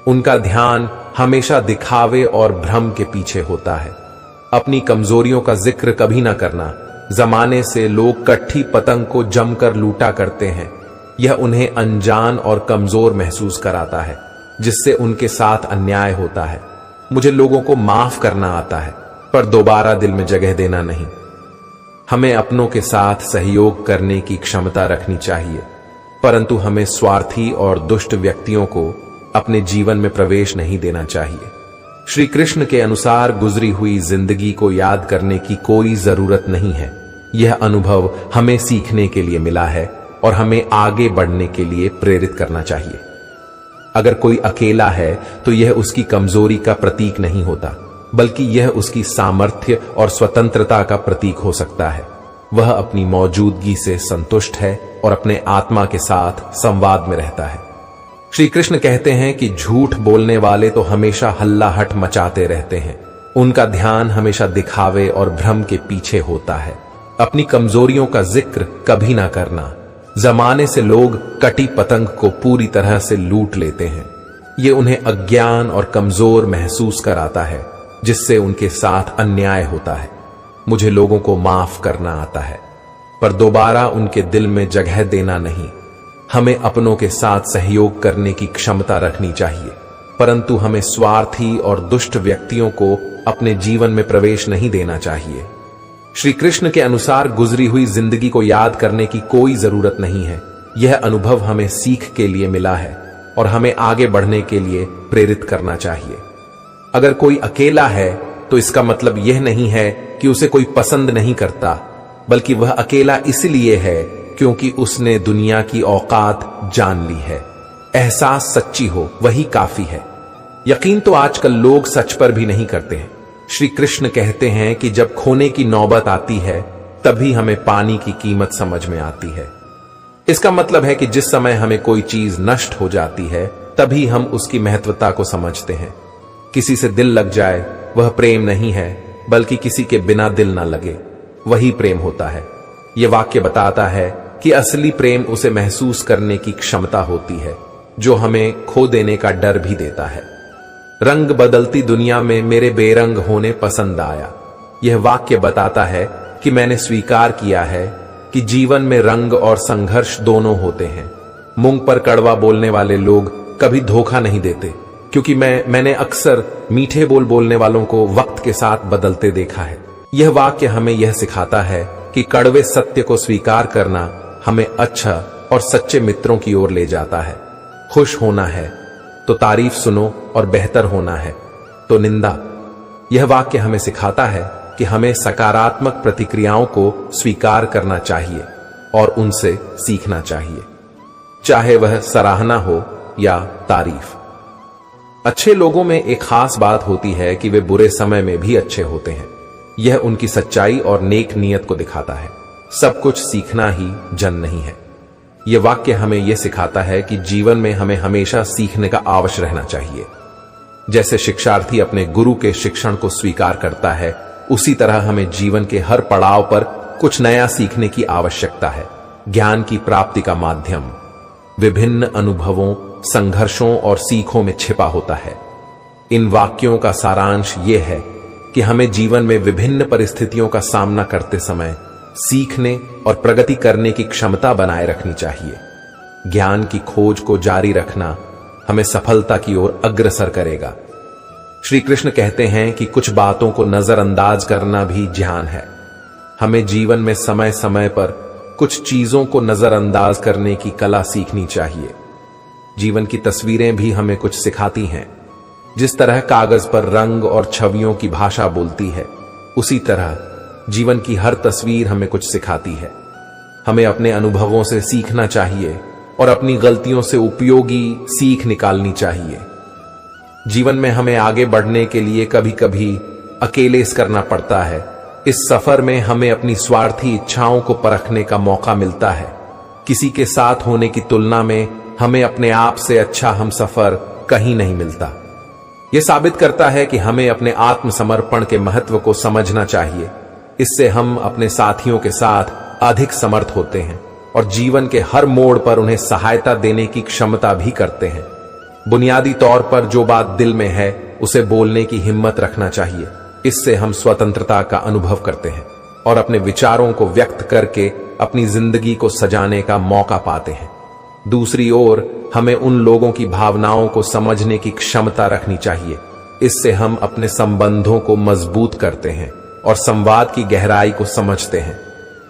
उनका ध्यान हमेशा दिखावे और भ्रम के पीछे होता है। अपनी कमजोरियों का जिक्र कभी ना करना। जमाने से लोग कट्ठी पतंग को जमकर लूटा करते हैं। यह उन्हें अनजान और कमजोर महसूस कराता है, जिससे उनके साथ अन्याय होता है। मुझे लोगों को माफ करना आता है, पर दोबारा दिल में जगह देना नहीं। हमें अपनों के साथ सहयोग करने की क्षमता रखनी चाहिए, परंतु हमें स्वार्थी और दुष्ट व्यक्तियों को अपने जीवन में प्रवेश नहीं देना चाहिए। श्री कृष्ण के अनुसार गुजरी हुई जिंदगी को याद करने की कोई जरूरत नहीं है। यह अनुभव हमें सीखने के लिए मिला है और हमें आगे बढ़ने के लिए प्रेरित करना चाहिए। अगर कोई अकेला है तो यह उसकी कमजोरी का प्रतीक नहीं होता, बल्कि यह उसकी सामर्थ्य और स्वतंत्रता का प्रतीक हो सकता है। वह अपनी मौजूदगी से संतुष्ट है और अपने आत्मा के साथ संवाद में रहता है। श्री कृष्ण कहते हैं कि झूठ बोलने वाले तो हमेशा हल्लाहट मचाते रहते हैं। उनका ध्यान हमेशा दिखावे और भ्रम के पीछे होता है। अपनी कमजोरियों का जिक्र कभी ना करना। जमाने से लोग कटी पतंग को पूरी तरह से लूट लेते हैं। ये उन्हें अज्ञान और कमजोर महसूस कराता है, जिससे उनके साथ अन्याय होता है। मुझे लोगों को माफ करना आता है, पर दोबारा उनके दिल में जगह देना नहीं। हमें अपनों के साथ सहयोग करने की क्षमता रखनी चाहिए, परंतु हमें स्वार्थी और दुष्ट व्यक्तियों को अपने जीवन में प्रवेश नहीं देना चाहिए। श्री कृष्ण के अनुसार गुजरी हुई जिंदगी को याद करने की कोई जरूरत नहीं है। यह अनुभव हमें सीख के लिए मिला है और हमें आगे बढ़ने के लिए प्रेरित करना चाहिए। अगर कोई अकेला है तो इसका मतलब यह नहीं है कि उसे कोई पसंद नहीं करता, बल्कि वह अकेला इसलिए है क्योंकि उसने दुनिया की औकात जान ली है। एहसास सच्ची हो वही काफी है। यकीन तो आजकल लोग सच पर भी नहीं करते हैं। श्री कृष्ण कहते हैं कि जब खोने की नौबत आती है तभी हमें पानी की कीमत समझ में आती है। इसका मतलब है कि जिस समय हमें कोई चीज नष्ट हो जाती है तभी हम उसकी महत्वता को समझते हैं। किसी से दिल लग जाए वह प्रेम नहीं है, बल्कि किसी के बिना दिल ना लगे वही प्रेम होता है। यह वाक्य बताता है कि असली प्रेम उसे महसूस करने की क्षमता होती है, जो हमें खो देने का डर भी देता है। रंग बदलती दुनिया में मेरे बेरंग होने पसंद आया। यह वाक्य बताता है कि मैंने स्वीकार किया है कि जीवन में रंग और संघर्ष दोनों होते हैं। मुंह पर कड़वा बोलने वाले लोग कभी धोखा नहीं देते, क्योंकि मैंने अक्सर मीठे बोल बोलने वालों को वक्त के साथ बदलते देखा है। यह वाक्य हमें यह सिखाता है कि कड़वे सत्य को स्वीकार करना हमें अच्छा और सच्चे मित्रों की ओर ले जाता है। खुश होना है तो तारीफ सुनो और बेहतर होना है तो निंदा। यह वाक्य हमें सिखाता है कि हमें सकारात्मक प्रतिक्रियाओं को स्वीकार करना चाहिए और उनसे सीखना चाहिए, चाहे वह सराहना हो या तारीफ। अच्छे लोगों में एक खास बात होती है कि वे बुरे समय में भी अच्छे होते हैं। यह उनकी सच्चाई और नेक नीयत को दिखाता है। सब कुछ सीखना ही जन नहीं है। यह वाक्य हमें यह सिखाता है कि जीवन में हमें हमेशा सीखने का अवश्य रहना चाहिए। जैसे शिक्षार्थी अपने गुरु के शिक्षण को स्वीकार करता है, उसी तरह हमें जीवन के हर पड़ाव पर कुछ नया सीखने की आवश्यकता है। ज्ञान की प्राप्ति का माध्यम विभिन्न अनुभवों, संघर्षों और सीखों में छिपा होता है। इन वाक्यों का सारांश यह है कि हमें जीवन में विभिन्न परिस्थितियों का सामना करते समय सीखने और प्रगति करने की क्षमता बनाए रखनी चाहिए। ज्ञान की खोज को जारी रखना हमें सफलता की ओर अग्रसर करेगा। श्री कृष्ण कहते हैं कि कुछ बातों को नजरअंदाज करना भी ज्ञान है। हमें जीवन में समय समय पर कुछ चीजों को नजरअंदाज करने की कला सीखनी चाहिए। जीवन की तस्वीरें भी हमें कुछ सिखाती हैं। जिस तरह कागज पर रंग और छवियों की भाषा बोलती है, उसी तरह जीवन की हर तस्वीर हमें कुछ सिखाती है। हमें अपने अनुभवों से सीखना चाहिए और अपनी गलतियों से उपयोगी सीख निकालनी चाहिए। जीवन में हमें आगे बढ़ने के लिए कभी कभी अकेले करना पड़ता है। इस सफर में हमें अपनी स्वार्थी इच्छाओं को परखने का मौका मिलता है। किसी के साथ होने की तुलना में हमें अपने आप से अच्छा हमसफर कहीं नहीं मिलता। यह साबित करता है कि हमें अपने आत्मसमर्पण के महत्व को समझना चाहिए। इससे हम अपने साथियों के साथ अधिक समर्थ होते हैं और जीवन के हर मोड़ पर उन्हें सहायता देने की क्षमता भी करते हैं। बुनियादी तौर पर जो बात दिल में है उसे बोलने की हिम्मत रखना चाहिए। इससे हम स्वतंत्रता का अनुभव करते हैं और अपने विचारों को व्यक्त करके अपनी जिंदगी को सजाने का मौका पाते हैं। दूसरी ओर हमें उन लोगों की भावनाओं को समझने की क्षमता रखनी चाहिए। इससे हम अपने संबंधों को मजबूत करते हैं और संवाद की गहराई को समझते हैं।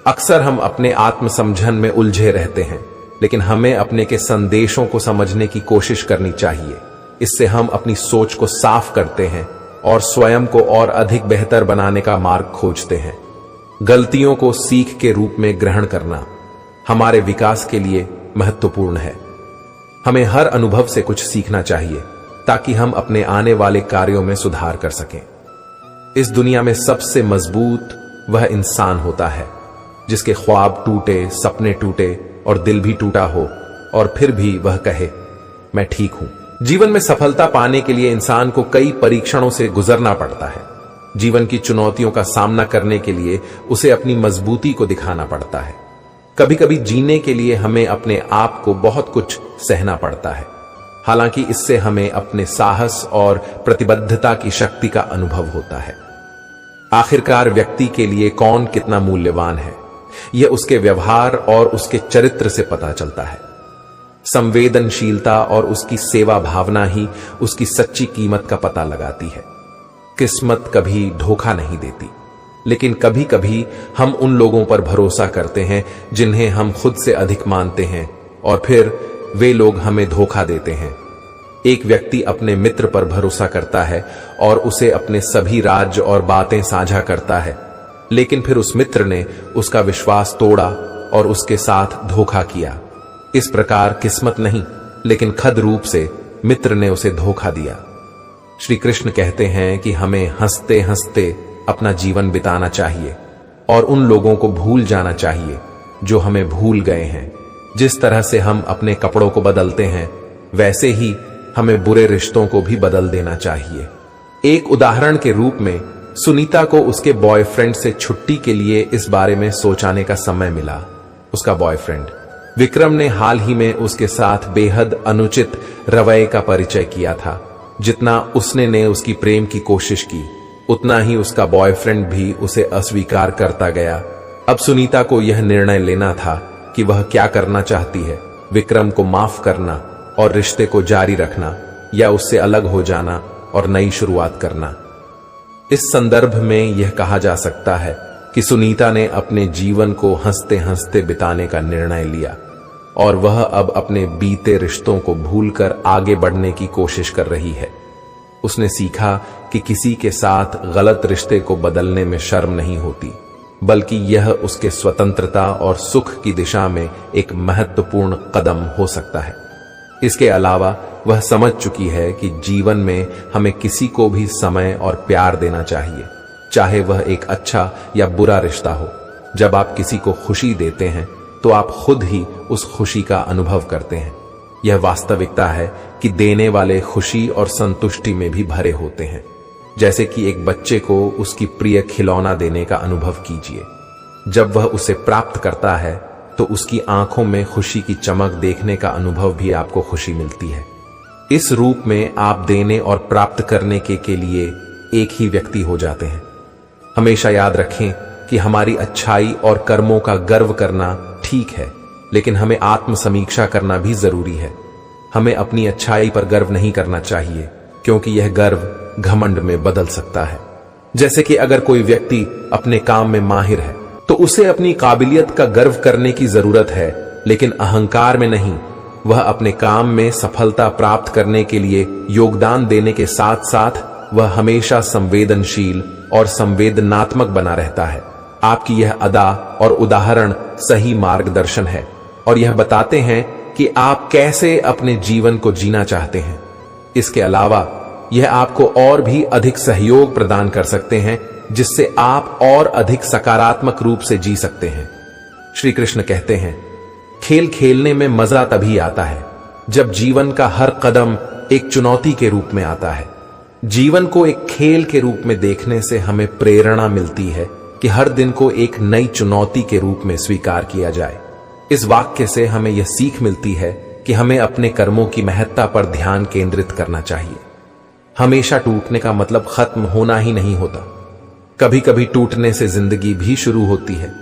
अक्सर हम अपने आत्मसमझन में उलझे रहते हैं, लेकिन हमें अपने के संदेशों को समझने की कोशिश करनी चाहिए। इससे हम अपनी सोच को साफ करते हैं और स्वयं को और अधिक बेहतर बनाने का मार्ग खोजते हैं। गलतियों को सीख के रूप में ग्रहण करना हमारे विकास के लिए महत्वपूर्ण है। हमें हर अनुभव से कुछ सीखना चाहिए ताकि हम अपने आने वाले कार्यों में सुधार कर सकें। इस दुनिया में सबसे मजबूत वह इंसान होता है जिसके ख्वाब टूटे, सपने टूटे और दिल भी टूटा हो और फिर भी वह कहे, मैं ठीक हूं। जीवन में सफलता पाने के लिए इंसान को कई परीक्षणों से गुजरना पड़ता है। जीवन की चुनौतियों का सामना करने के लिए उसे अपनी मजबूती को दिखाना पड़ता है। कभी कभी जीने के लिए हमें अपने आप को बहुत कुछ सहना पड़ता है। हालांकि इससे हमें अपने साहस और प्रतिबद्धता की शक्ति का अनुभव होता है। आखिरकार व्यक्ति के लिए कौन कितना मूल्यवान है, यह उसके व्यवहार और उसके चरित्र से पता चलता है। संवेदनशीलता और उसकी सेवा भावना ही उसकी सच्ची कीमत का पता लगाती है। किस्मत कभी धोखा नहीं देती, लेकिन कभी कभी हम उन लोगों पर भरोसा करते हैं जिन्हें हम खुद से अधिक मानते हैं और फिर वे लोग हमें धोखा देते हैं। एक व्यक्ति अपने मित्र पर भरोसा करता है और उसे अपने सभी राज और बातें साझा करता है, लेकिन फिर उस मित्र ने उसका विश्वास तोड़ा और उसके साथ धोखा किया। इस प्रकार किस्मत नहीं, लेकिन खद रूप से मित्र ने उसे धोखा दिया। श्री कृष्ण कहते हैं कि हमें हंसते हंसते अपना जीवन बिताना चाहिए और उन लोगों को भूल जाना चाहिए जो हमें भूल गए हैं। जिस तरह से हम अपने कपड़ों को बदलते हैं, वैसे ही हमें बुरे रिश्तों को भी बदल देना चाहिए। एक उदाहरण के रूप में सुनीता को उसके बॉयफ्रेंड से छुट्टी के लिए इस बारे में सोचने का समय मिला। उसका बॉयफ्रेंड विक्रम ने हाल ही में उसके साथ बेहद अनुचित रवैये का परिचय किया था। जितना उसने उसकी प्रेम की कोशिश की, उतना ही उसका बॉयफ्रेंड भी उसे अस्वीकार करता गया। अब सुनीता को यह निर्णय लेना था कि वह क्या करना चाहती है, विक्रम को माफ करना और रिश्ते को जारी रखना, या उससे अलग हो जाना और नई शुरुआत करना। इस संदर्भ में यह कहा जा सकता है कि सुनीता ने अपने जीवन को हंसते हंसते बिताने का निर्णय लिया और वह अब अपने बीते रिश्तों को भूलकर आगे बढ़ने की कोशिश कर रही है। उसने सीखा कि किसी के साथ गलत रिश्ते को बदलने में शर्म नहीं होती, बल्कि यह उसके स्वतंत्रता और सुख की दिशा में एक महत्वपूर्ण कदम हो सकता है। इसके अलावा वह समझ चुकी है कि जीवन में हमें किसी को भी समय और प्यार देना चाहिए, चाहे वह एक अच्छा या बुरा रिश्ता हो। जब आप किसी को खुशी देते हैं तो आप खुद ही उस खुशी का अनुभव करते हैं। यह वास्तविकता है कि देने वाले खुशी और संतुष्टि में भी भरे होते हैं। जैसे कि एक बच्चे को उसकी प्रिय खिलौना देने का अनुभव कीजिए। जब वह उसे प्राप्त करता है तो उसकी आंखों में खुशी की चमक देखने का अनुभव भी आपको खुशी मिलती है। इस रूप में आप देने और प्राप्त करने के लिए एक ही व्यक्ति हो जाते हैं। हमेशा याद रखें कि हमारी अच्छाई और कर्मों का गर्व करना ठीक है, लेकिन हमें आत्म समीक्षा करना भी जरूरी है। हमें अपनी अच्छाई पर गर्व नहीं करना चाहिए, क्योंकि यह गर्व घमंड में बदल सकता है। जैसे कि अगर कोई व्यक्ति अपने काम में माहिर है तो उसे अपनी काबिलियत का गर्व करने की जरूरत है, लेकिन अहंकार में नहीं। वह अपने काम में सफलता प्राप्त करने के लिए योगदान देने के साथ साथ वह हमेशा संवेदनशील और संवेदनात्मक बना रहता है। आपकी यह अदा और उदाहरण सही मार्गदर्शन है और यह बताते हैं कि आप कैसे अपने जीवन को जीना चाहते हैं। इसके अलावा यह आपको और भी अधिक सहयोग प्रदान कर सकते हैं, जिससे आप और अधिक सकारात्मक रूप से जी सकते हैं। श्री कृष्ण कहते हैं, खेल खेलने में मजा तभी आता है जब जीवन का हर कदम एक चुनौती के रूप में आता है। जीवन को एक खेल के रूप में देखने से हमें प्रेरणा मिलती है कि हर दिन को एक नई चुनौती के रूप में स्वीकार किया जाए। इस वाक्य से हमें यह सीख मिलती है कि हमें अपने कर्मों की महत्ता पर ध्यान केंद्रित करना चाहिए। हमेशा टूटने का मतलब खत्म होना ही नहीं होता। कभी कभी टूटने से जिंदगी भी शुरू होती है।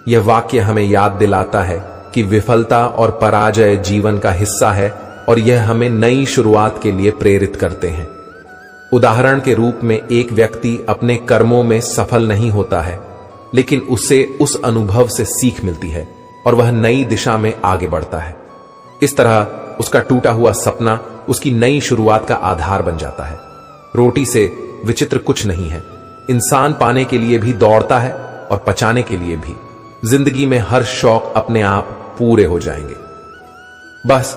यह वाक्य हमें याद दिलाता है कि विफलता और पराजय जीवन का हिस्सा है और यह हमें नई शुरुआत के लिए प्रेरित करते हैं। उदाहरण के रूप में एक व्यक्ति अपने कर्मों में सफल नहीं होता है, लेकिन उसे उस अनुभव से सीख मिलती है और वह नई दिशा में आगे बढ़ता है। इस तरह उसका टूटा हुआ सपना उसकी नई शुरुआत का आधार बन जाता है। रोटी से विचित्र कुछ नहीं है। इंसान पाने के लिए भी दौड़ता है और पचाने के लिए भी। जिंदगी में हर शौक अपने आप पूरे हो जाएंगे। बस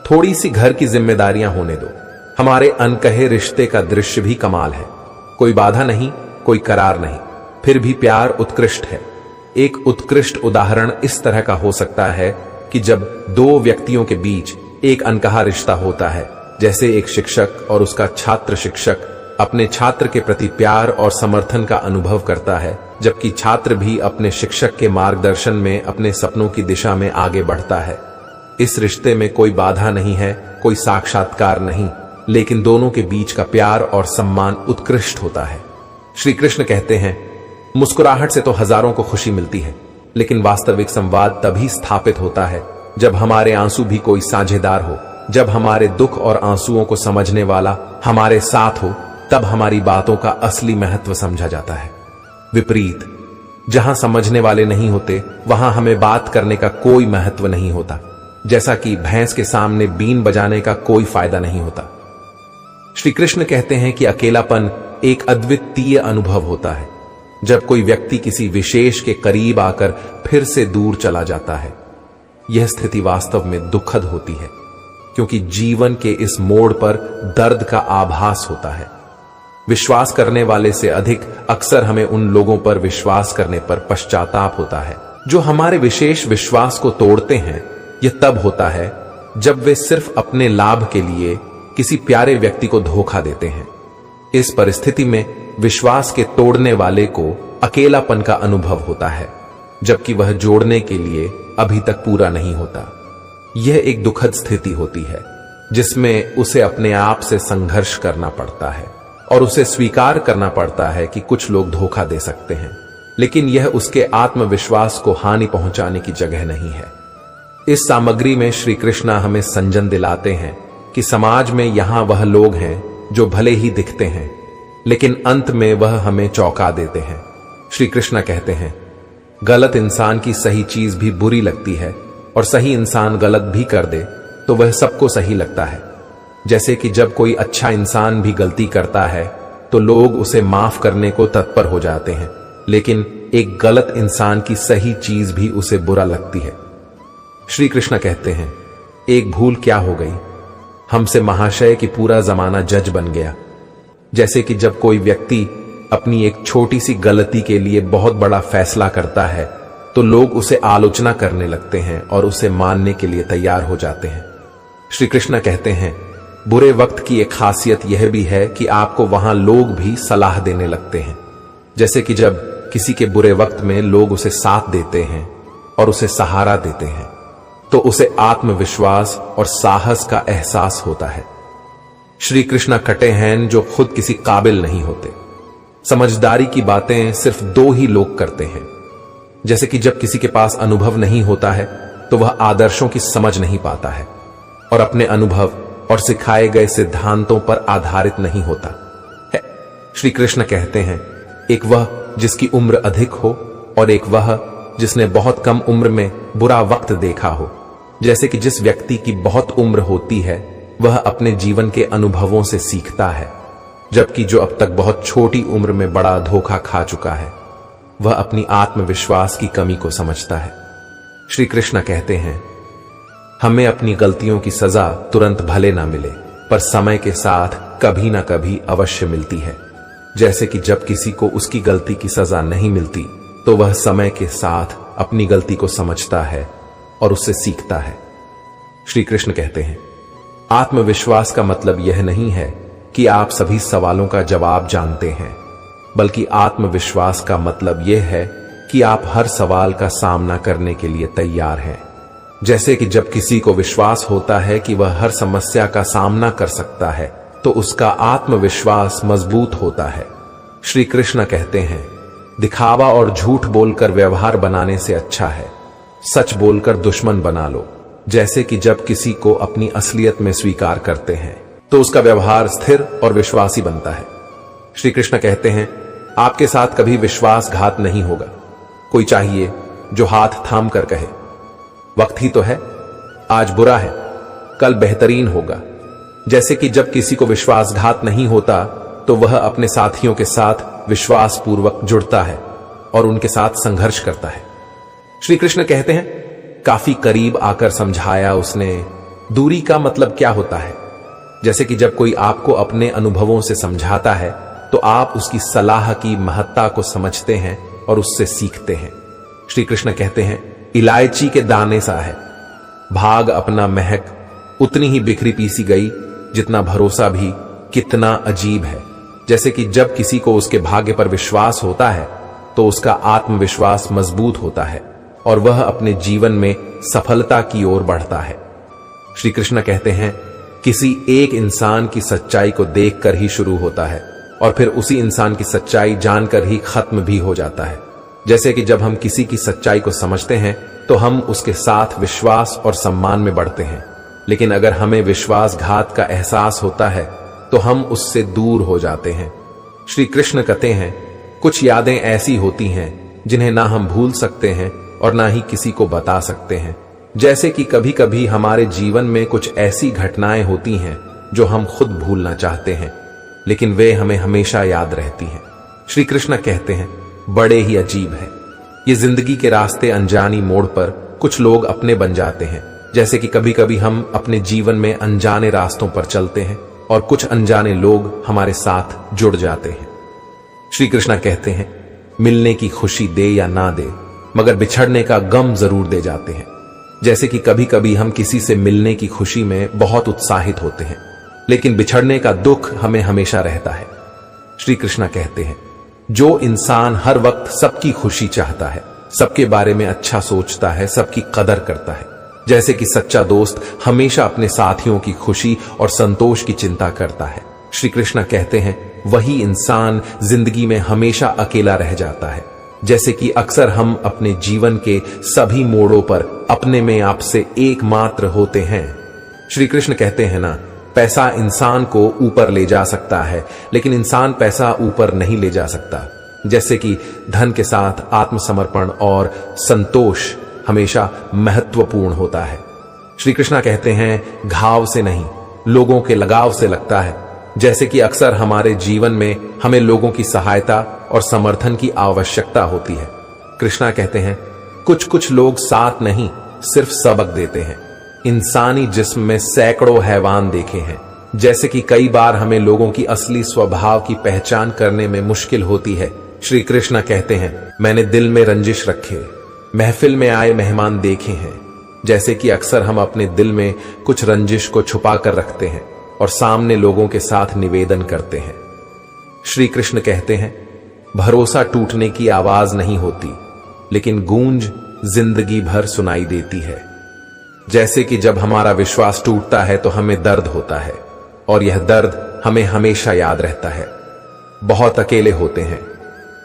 थोड़ी सी घर की जिम्मेदारियां होने दो। हमारे अनकहे रिश्ते का दृश्य भी कमाल है। कोई बाधा नहीं, कोई करार नहीं, फिर भी प्यार उत्कृष्ट है। एक उत्कृष्ट उदाहरण इस तरह का हो सकता है कि जब दो व्यक्तियों के बीच एक अनकहा रिश्ता होता है, जैसे एक शिक्षक और उसका छात्र शिक्षक अपने छात्र के प्रति प्यार और समर्थन का अनुभव करता है, जबकि छात्र भी अपने शिक्षक के मार्गदर्शन में अपने सपनों की दिशा में आगे बढ़ता है। इस रिश्ते में कोई बाधा नहीं है, कोई साक्षात्कार नहीं, लेकिन दोनों के बीच का प्यार और सम्मान उत्कृष्ट होता है। श्री कृष्ण कहते हैं, मुस्कुराहट से तो हजारों को खुशी मिलती है, लेकिन वास्तविक संवाद तभी स्थापित होता है जब हमारे आंसू भी कोई साझेदार हो, जब हमारे दुख और आंसुओं को समझने वाला हमारे साथ हो, तब हमारी बातों का असली महत्व समझा जाता है। विपरीत, जहां समझने वाले नहीं होते, वहां हमें बात करने का कोई महत्व नहीं होता। जैसा कि भैंस के सामने बीन बजाने का कोई फायदा नहीं होता। श्री कृष्ण कहते हैं कि अकेलापन एक अद्वितीय अनुभव होता है, जब कोई व्यक्ति किसी विशेष के करीब आकर फिर से दूर चला जाता है। यह स्थिति वास्तव में दुखद होती है, क्योंकि जीवन के इस मोड़ पर दर्द का आभास होता है। विश्वास करने वाले से अधिक अक्सर हमें उन लोगों पर विश्वास करने पर पश्चाताप होता है जो हमारे विशेष विश्वास को तोड़ते हैं। यह तब होता है जब वे सिर्फ अपने लाभ के लिए किसी प्यारे व्यक्ति को धोखा देते हैं। इस परिस्थिति में विश्वास के तोड़ने वाले को अकेलापन का अनुभव होता है, जबकि वह जोड़ने के लिए अभी तक पूरा नहीं होता। यह एक दुखद स्थिति होती है जिसमें उसे अपने आप से संघर्ष करना पड़ता है और उसे स्वीकार करना पड़ता है कि कुछ लोग धोखा दे सकते हैं, लेकिन यह उसके आत्मविश्वास को हानि पहुंचाने की जगह नहीं है। इस सामग्री में श्री कृष्ण हमें संजन दिलाते हैं कि समाज में यहां वह लोग हैं जो भले ही दिखते हैं, लेकिन अंत में वह हमें चौंका देते हैं। श्री कृष्ण कहते हैं, गलत इंसान की सही चीज भी बुरी लगती है और सही इंसान गलत भी कर दे तो वह सबको सही लगता है। जैसे कि जब कोई अच्छा इंसान भी गलती करता है तो लोग उसे माफ करने को तत्पर हो जाते हैं, लेकिन एक गलत इंसान की सही चीज भी उसे बुरा लगती है। श्री कृष्ण कहते हैं, एक भूल क्या हो गई, हमसे महाशय की पूरा जमाना जज बन गया। जैसे कि जब कोई व्यक्ति अपनी एक छोटी सी गलती के लिए बहुत बड़ा फैसला करता है तो लोग उसे आलोचना करने लगते हैं और उसे मानने के लिए तैयार हो जाते हैं। श्री कृष्ण कहते हैं, बुरे वक्त की एक खासियत यह भी है कि आपको वहां लोग भी सलाह देने लगते हैं। जैसे कि जब किसी के बुरे वक्त में लोग उसे साथ देते हैं और उसे सहारा देते हैं तो उसे आत्मविश्वास और साहस का एहसास होता है। श्री कृष्ण कटे हैं जो खुद किसी काबिल नहीं होते। समझदारी की बातें सिर्फ दो ही लोग करते हैं। जैसे कि जब किसी के पास अनुभव नहीं होता है तो वह आदर्शों की समझ नहीं पाता है और अपने अनुभव और सिखाए गए सिद्धांतों पर आधारित नहीं होता है। श्री कृष्ण कहते हैं, एक वह जिसकी उम्र अधिक हो और एक वह जिसने बहुत कम उम्र में बुरा वक्त देखा हो। जैसे कि जिस व्यक्ति की बहुत उम्र होती है वह अपने जीवन के अनुभवों से सीखता है, जबकि जो अब तक बहुत छोटी उम्र में बड़ा धोखा खा चुका है वह अपनी आत्मविश्वास की कमी को समझता है। श्री कृष्ण कहते हैं, हमें अपनी गलतियों की सजा तुरंत भले ना मिले पर समय के साथ कभी ना कभी अवश्य मिलती है। जैसे कि जब किसी को उसकी गलती की सजा नहीं मिलती तो वह समय के साथ अपनी गलती को समझता है और उससे सीखता है। श्री कृष्ण कहते हैं, आत्मविश्वास का मतलब यह नहीं है कि आप सभी सवालों का जवाब जानते हैं, बल्कि आत्मविश्वास का मतलब यह है कि आप हर सवाल का सामना करने के लिए तैयार हैं। जैसे कि जब किसी को विश्वास होता है कि वह हर समस्या का सामना कर सकता है तो उसका आत्मविश्वास मजबूत होता है। श्री कृष्ण कहते हैं, दिखावा और झूठ बोलकर व्यवहार बनाने से अच्छा है सच बोलकर दुश्मन बना लो। जैसे कि जब किसी को अपनी असलियत में स्वीकार करते हैं तो उसका व्यवहार स्थिर और विश्वासी बनता है। श्री कृष्ण कहते हैं, आपके साथ कभी विश्वासघात नहीं होगा। कोई चाहिए जो हाथ थाम कर कहे, वक्त ही तो है, आज बुरा है कल बेहतरीन होगा। जैसे कि जब किसी को विश्वासघात नहीं होता तो वह अपने साथियों के साथ विश्वासपूर्वक जुड़ता है और उनके साथ संघर्ष करता है। श्री कृष्ण कहते हैं, काफी करीब आकर समझाया उसने, दूरी का मतलब क्या होता है। जैसे कि जब कोई आपको अपने अनुभवों से समझाता है तो आप उसकी सलाह की महत्ता को समझते हैं और उससे सीखते हैं। श्री कृष्ण कहते हैं, इलायची के दाने सा है, भाग अपना महक उतनी ही बिखरी पीसी गई जितना भरोसा भी कितना अजीब है। जैसे कि जब किसी को उसके भाग्य पर विश्वास होता है तो उसका आत्मविश्वास मजबूत होता है और वह अपने जीवन में सफलता की ओर बढ़ता है। श्री कृष्ण कहते हैं, किसी एक इंसान की सच्चाई को देखकर ही शुरू होता है और फिर उसी इंसान की सच्चाई जानकर ही खत्म भी हो जाता है। जैसे कि जब हम किसी की सच्चाई को समझते हैं तो हम उसके साथ विश्वास और सम्मान में बढ़ते हैं, लेकिन अगर हमें विश्वासघात का एहसास होता है तो हम उससे दूर हो जाते हैं। श्री कृष्ण कहते हैं, कुछ यादें ऐसी होती हैं जिन्हें ना हम भूल सकते हैं और ना ही किसी को बता सकते हैं। जैसे कि कभी कभी हमारे जीवन में कुछ ऐसी घटनाएं होती हैं जो हम खुद भूलना चाहते हैं लेकिन वे हमें हमेशा याद रहती हैं। श्री कृष्ण कहते हैं, बड़े ही अजीब है, ये जिंदगी के रास्ते अनजानी मोड़ पर कुछ लोग अपने बन जाते हैं। जैसे कि कभी कभी हम अपने जीवन में अनजाने रास्तों पर चलते हैं और कुछ अनजाने लोग हमारे साथ जुड़ जाते हैं। श्री कृष्ण कहते हैं, मिलने की खुशी दे या ना दे मगर बिछड़ने का गम जरूर दे जाते हैं। जैसे कि कभी कभी हम किसी से मिलने की खुशी में बहुत उत्साहित होते हैं लेकिन बिछड़ने का दुख हमें हमेशा रहता है। श्री कृष्ण कहते हैं, जो इंसान हर वक्त सबकी खुशी चाहता है, सबके बारे में अच्छा सोचता है, सबकी कदर करता है, जैसे कि सच्चा दोस्त हमेशा अपने साथियों की खुशी और संतोष की चिंता करता है। श्री कृष्ण कहते हैं, वही इंसान जिंदगी में हमेशा अकेला रह जाता है। जैसे कि अक्सर हम अपने जीवन के सभी मोड़ों पर अपने में आपसे एकमात्र होते हैं। श्री कृष्ण कहते हैं ना, पैसा इंसान को ऊपर ले जा सकता है लेकिन इंसान पैसा ऊपर नहीं ले जा सकता। जैसे कि धन के साथ आत्मसमर्पण और संतोष हमेशा महत्वपूर्ण होता है। श्री कृष्ण कहते हैं, घाव से नहीं लोगों के लगाव से लगता है। जैसे कि अक्सर हमारे जीवन में हमें लोगों की सहायता और समर्थन की आवश्यकता होती है। कृष्णा कहते हैं, कुछ कुछ लोग साथ नहीं सिर्फ सबक देते हैं। इंसानी जिस्म में सैकड़ों हैवान देखे हैं। जैसे कि कई बार हमें लोगों की असली स्वभाव की पहचान करने में मुश्किल होती है। श्री कृष्ण कहते हैं, मैंने दिल में रंजिश रखे, महफिल में आए मेहमान देखे हैं। जैसे कि अक्सर हम अपने दिल में कुछ रंजिश को छुपा कर रखते हैं और सामने लोगों के साथ निवेदन करते हैं। श्री कृष्ण कहते हैं, भरोसा टूटने की आवाज नहीं होती लेकिन गूंज जिंदगी भर सुनाई देती है। जैसे कि जब हमारा विश्वास टूटता है तो हमें दर्द होता है और यह दर्द हमें हमेशा याद रहता है। बहुत अकेले होते हैं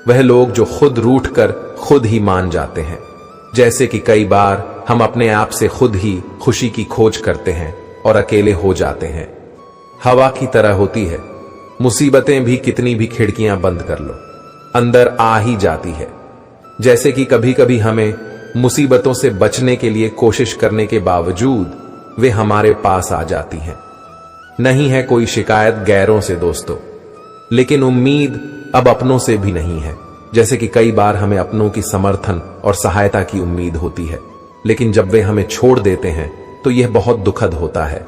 वह लोग जो खुद रूठ कर खुद ही मान जाते हैं। जैसे कि कई बार हम अपने आप से खुद ही खुशी की खोज करते हैं और अकेले हो जाते हैं। हवा की तरह होती है, मुसीबतें भी कितनी भी खिड़कियां बंद कर लो अंदर आ ही जाती है। जैसे कि कभी कभी हमें मुसीबतों से बचने के लिए कोशिश करने के बावजूद वे हमारे पास आ जाती हैं। नहीं है कोई शिकायत गैरों से दोस्तों, लेकिन उम्मीद अब अपनों से भी नहीं है। जैसे कि कई बार हमें अपनों की समर्थन और सहायता की उम्मीद होती है, लेकिन जब वे हमें छोड़ देते हैं तो यह बहुत दुखद होता है।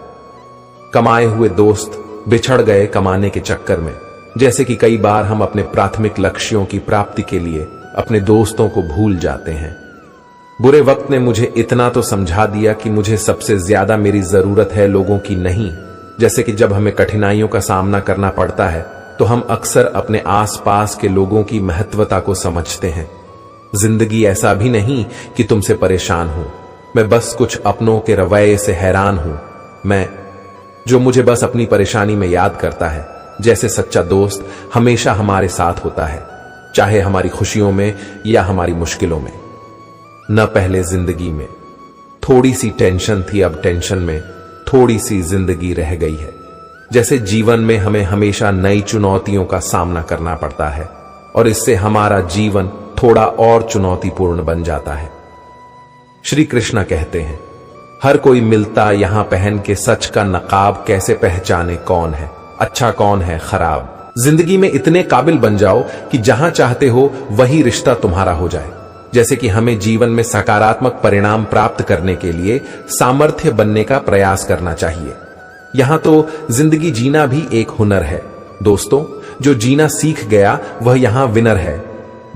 कमाए हुए दोस्त बिछड़ गए कमाने के चक्कर में। जैसे कि कई बार हम अपने प्राथमिक लक्ष्यों की प्राप्ति के लिए अपने दोस्तों को भूल जाते हैं। बुरे वक्त ने मुझे इतना तो समझा दिया कि मुझे सबसे ज्यादा मेरी जरूरत है लोगों की नहीं। जैसे कि जब हमें कठिनाइयों का सामना करना पड़ता है तो हम अक्सर अपने आसपास के लोगों की महत्वता को समझते हैं। जिंदगी ऐसा भी नहीं कि तुमसे परेशान हूं, मैं बस कुछ अपनों के रवैये से हैरान हूं। मैं जो मुझे बस अपनी परेशानी में याद करता है, जैसे सच्चा दोस्त हमेशा हमारे साथ होता है, चाहे हमारी खुशियों में या हमारी मुश्किलों में। न पहले जिंदगी में थोड़ी सी टेंशन थी, अब टेंशन में थोड़ी सी जिंदगी रह गई है। जैसे जीवन में हमें हमेशा नई चुनौतियों का सामना करना पड़ता है और इससे हमारा जीवन थोड़ा और चुनौतीपूर्ण बन जाता है। श्री कृष्ण कहते हैं, हर कोई मिलता यहां पहन के सच का नकाब, कैसे पहचाने कौन है अच्छा कौन है खराब। जिंदगी में इतने काबिल बन जाओ कि जहां चाहते हो वही रिश्ता तुम्हारा हो जाए। जैसे कि हमें जीवन में सकारात्मक परिणाम प्राप्त करने के लिए सामर्थ्य बनने का प्रयास करना चाहिए। यहां तो जिंदगी जीना भी एक हुनर है दोस्तों। जो जीना सीख गया वह यहां विनर है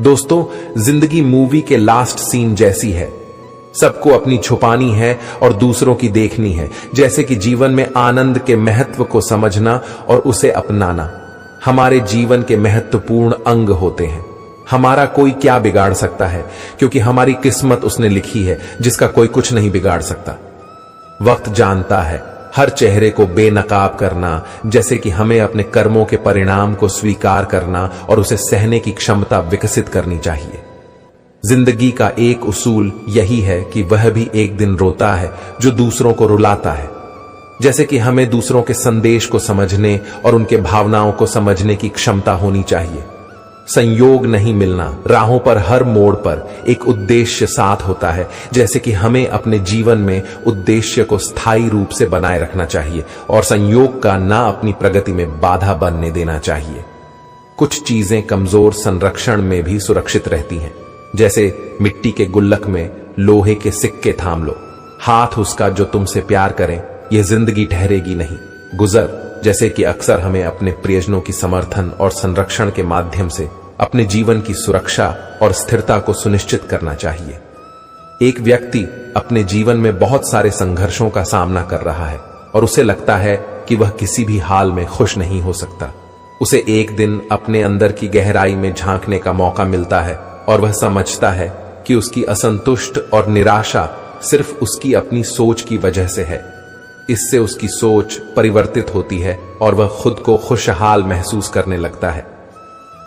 दोस्तों। जिंदगी मूवी के लास्ट सीन जैसी है, सबको अपनी छुपानी है और दूसरों की देखनी है। जैसे कि जीवन में आनंद के महत्व को समझना और उसे अपनाना हमारे जीवन के महत्वपूर्ण अंग होते हैं। हमारा कोई क्या बिगाड़ सकता है, क्योंकि हमारी किस्मत उसने लिखी है जिसका कोई कुछ नहीं बिगाड़ सकता। वक्त जानता है हर चेहरे को बेनकाब करना, जैसे कि हमें अपने कर्मों के परिणाम को स्वीकार करना और उसे सहने की क्षमता विकसित करनी चाहिए। जिंदगी का एक उसूल यही है कि वह भी एक दिन रोता है जो दूसरों को रुलाता है। जैसे कि हमें दूसरों के संदेश को समझने और उनके भावनाओं को समझने की क्षमता होनी चाहिए। संयोग नहीं मिलना, राहों पर हर मोड़ पर एक उद्देश्य साथ होता है। जैसे कि हमें अपने जीवन में उद्देश्य को स्थायी रूप से बनाए रखना चाहिए और संयोग का ना अपनी प्रगति में बाधा बनने देना चाहिए। कुछ चीजें कमजोर संरक्षण में भी सुरक्षित रहती हैं, जैसे मिट्टी के गुल्लक में लोहे के सिक्के थाम लो। हाथ उसका जो तुमसे प्यार करें, यह जिंदगी ठहरेगी नहीं गुजर। जैसे कि अक्सर हमें अपने प्रियजनों की समर्थन और संरक्षण के माध्यम से अपने जीवन की सुरक्षा और स्थिरता को सुनिश्चित करना चाहिए। एक व्यक्ति अपने जीवन में बहुत सारे संघर्षों का सामना कर रहा है और उसे लगता है कि वह किसी भी हाल में खुश नहीं हो सकता। उसे एक दिन अपने अंदर की गहराई में झांकने का मौका मिलता है और वह समझता है कि उसकी असंतुष्ट और निराशा सिर्फ उसकी अपनी सोच की वजह से है। इससे उसकी सोच परिवर्तित होती है और वह खुद को खुशहाल महसूस करने लगता है।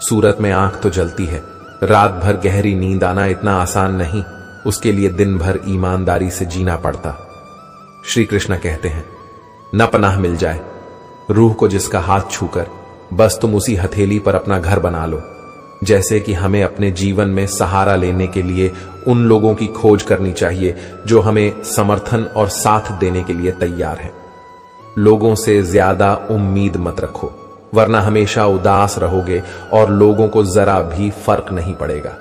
सूरत में आंख तो जलती है, रात भर गहरी नींद आना इतना आसान नहीं, उसके लिए दिन भर ईमानदारी से जीना पड़ता। श्री कृष्ण कहते हैं, न पनाह मिल जाए रूह को जिसका हाथ छूकर, बस तुम उसी हथेली पर अपना घर बना लो। जैसे कि हमें अपने जीवन में सहारा लेने के लिए उन लोगों की खोज करनी चाहिए जो हमें समर्थन और साथ देने के लिए तैयार हैं। लोगों से ज्यादा उम्मीद मत रखो, वरना हमेशा उदास रहोगे और लोगों को जरा भी फर्क नहीं पड़ेगा।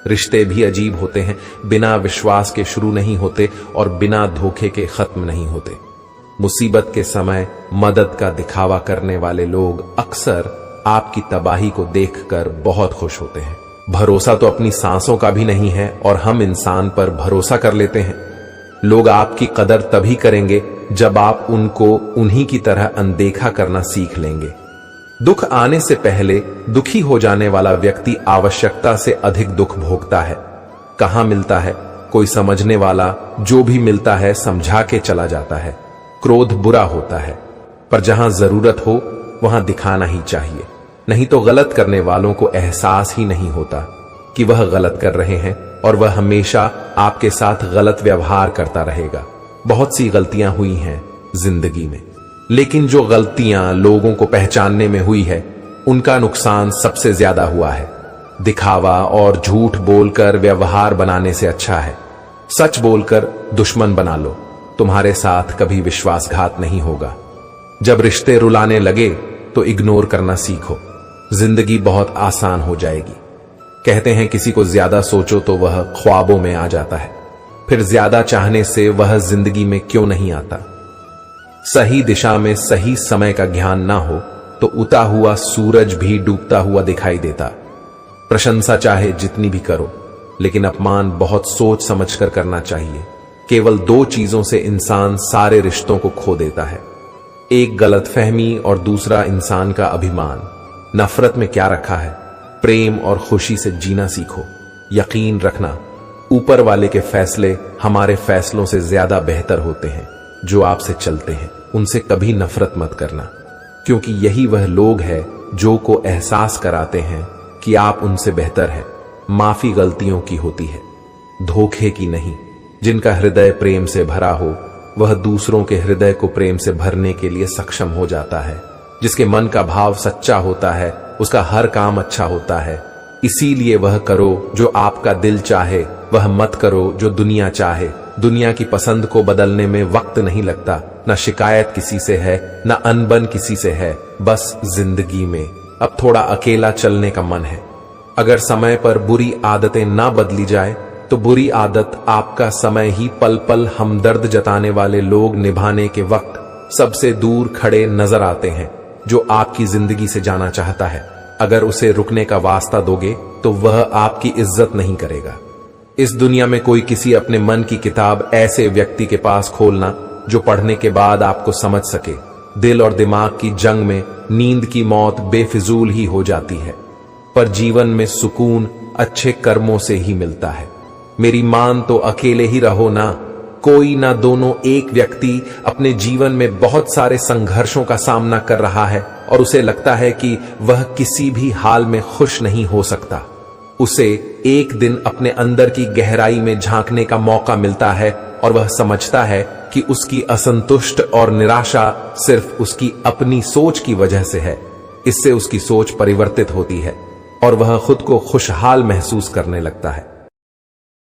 रिश्ते भी अजीब होते हैं, बिना विश्वास के शुरू नहीं होते और बिना धोखे के खत्म नहीं होते। मुसीबत के समय मदद का दिखावा करने वाले लोग अक्सर आपकी तबाही को देखकर बहुत खुश होते हैं। भरोसा तो अपनी सांसों का भी नहीं है और हम इंसान पर भरोसा कर लेते हैं। लोग आपकी कदर तभी करेंगे जब आप उनको उन्हीं की तरह अनदेखा करना सीख लेंगे। दुख आने से पहले दुखी हो जाने वाला व्यक्ति आवश्यकता से अधिक दुख भोगता है। कहां मिलता है कोई समझने वाला, जो भी मिलता है समझा के चला जाता है। क्रोध बुरा होता है, पर जहां जरूरत हो वहां दिखाना ही चाहिए, नहीं तो गलत करने वालों को एहसास ही नहीं होता कि वह गलत कर रहे हैं और वह हमेशा आपके साथ गलत व्यवहार करता रहेगा। बहुत सी गलतियां हुई हैं जिंदगी में, लेकिन जो गलतियां लोगों को पहचानने में हुई है उनका नुकसान सबसे ज्यादा हुआ है। दिखावा और झूठ बोलकर व्यवहार बनाने से अच्छा है सच बोलकर दुश्मन बना लो, तुम्हारे साथ कभी विश्वासघात नहीं होगा। जब रिश्ते रुलाने लगे तो इग्नोर करना सीखो, जिंदगी बहुत आसान हो जाएगी। कहते हैं किसी को ज्यादा सोचो तो वह ख्वाबों में आ जाता है, फिर ज्यादा चाहने से वह जिंदगी में क्यों नहीं आता। सही दिशा में सही समय का ज्ञान ना हो तो उता हुआ सूरज भी डूबता हुआ दिखाई देता। प्रशंसा चाहे जितनी भी करो, लेकिन अपमान बहुत सोच समझकर करना चाहिए। केवल 2 चीजों से इंसान सारे रिश्तों को खो देता है, एक गलतफहमी और दूसरा इंसान का अभिमान। नफरत में क्या रखा है, प्रेम और खुशी से जीना सीखो। यकीन रखना, ऊपर वाले के फैसले हमारे फैसलों से ज्यादा बेहतर होते हैं। जो आपसे चलते हैं उनसे कभी नफरत मत करना, क्योंकि यही वह लोग हैं जो को एहसास कराते हैं कि आप उनसे बेहतर हैं। माफी गलतियों की होती है, धोखे की नहीं। जिनका हृदय प्रेम से भरा हो वह दूसरों के हृदय को प्रेम से भरने के लिए सक्षम हो जाता है। जिसके मन का भाव सच्चा होता है उसका हर काम अच्छा होता है। इसीलिए वह करो जो आपका दिल चाहे, वह मत करो जो दुनिया चाहे। दुनिया की पसंद को बदलने में वक्त नहीं लगता, न शिकायत किसी से है न अनबन किसी से है। बस जिंदगी में अब थोड़ा अकेला चलने का मन है। अगर समय पर बुरी आदतें ना बदली जाए तो बुरी आदत आपका समय ही पल पल हमदर्द जताने वाले लोग निभाने के वक्त सबसे दूर खड़े नजर आते हैं। जो आपकी जिंदगी से जाना चाहता है, अगर उसे रुकने का वास्ता दोगे तो वह आपकी इज्जत नहीं करेगा। इस दुनिया में कोई किसी अपने मन की किताब ऐसे व्यक्ति के पास खोलना जो पढ़ने के बाद आपको समझ सके। दिल और दिमाग की जंग में नींद की मौत बेफिजूल ही हो जाती है, पर जीवन में सुकून अच्छे कर्मों से ही मिलता है। मेरी मान तो अकेले ही रहो ना, कोई ना दोनों। एक व्यक्ति अपने जीवन में बहुत सारे संघर्षों का सामना कर रहा है और उसे लगता है कि वह किसी भी हाल में खुश नहीं हो सकता। उसे एक दिन अपने अंदर की गहराई में झांकने का मौका मिलता है और वह समझता है कि उसकी असंतुष्ट और निराशा सिर्फ उसकी अपनी सोच की वजह से है। इससे उसकी सोच परिवर्तित होती है और वह खुद को खुशहाल महसूस करने लगता है।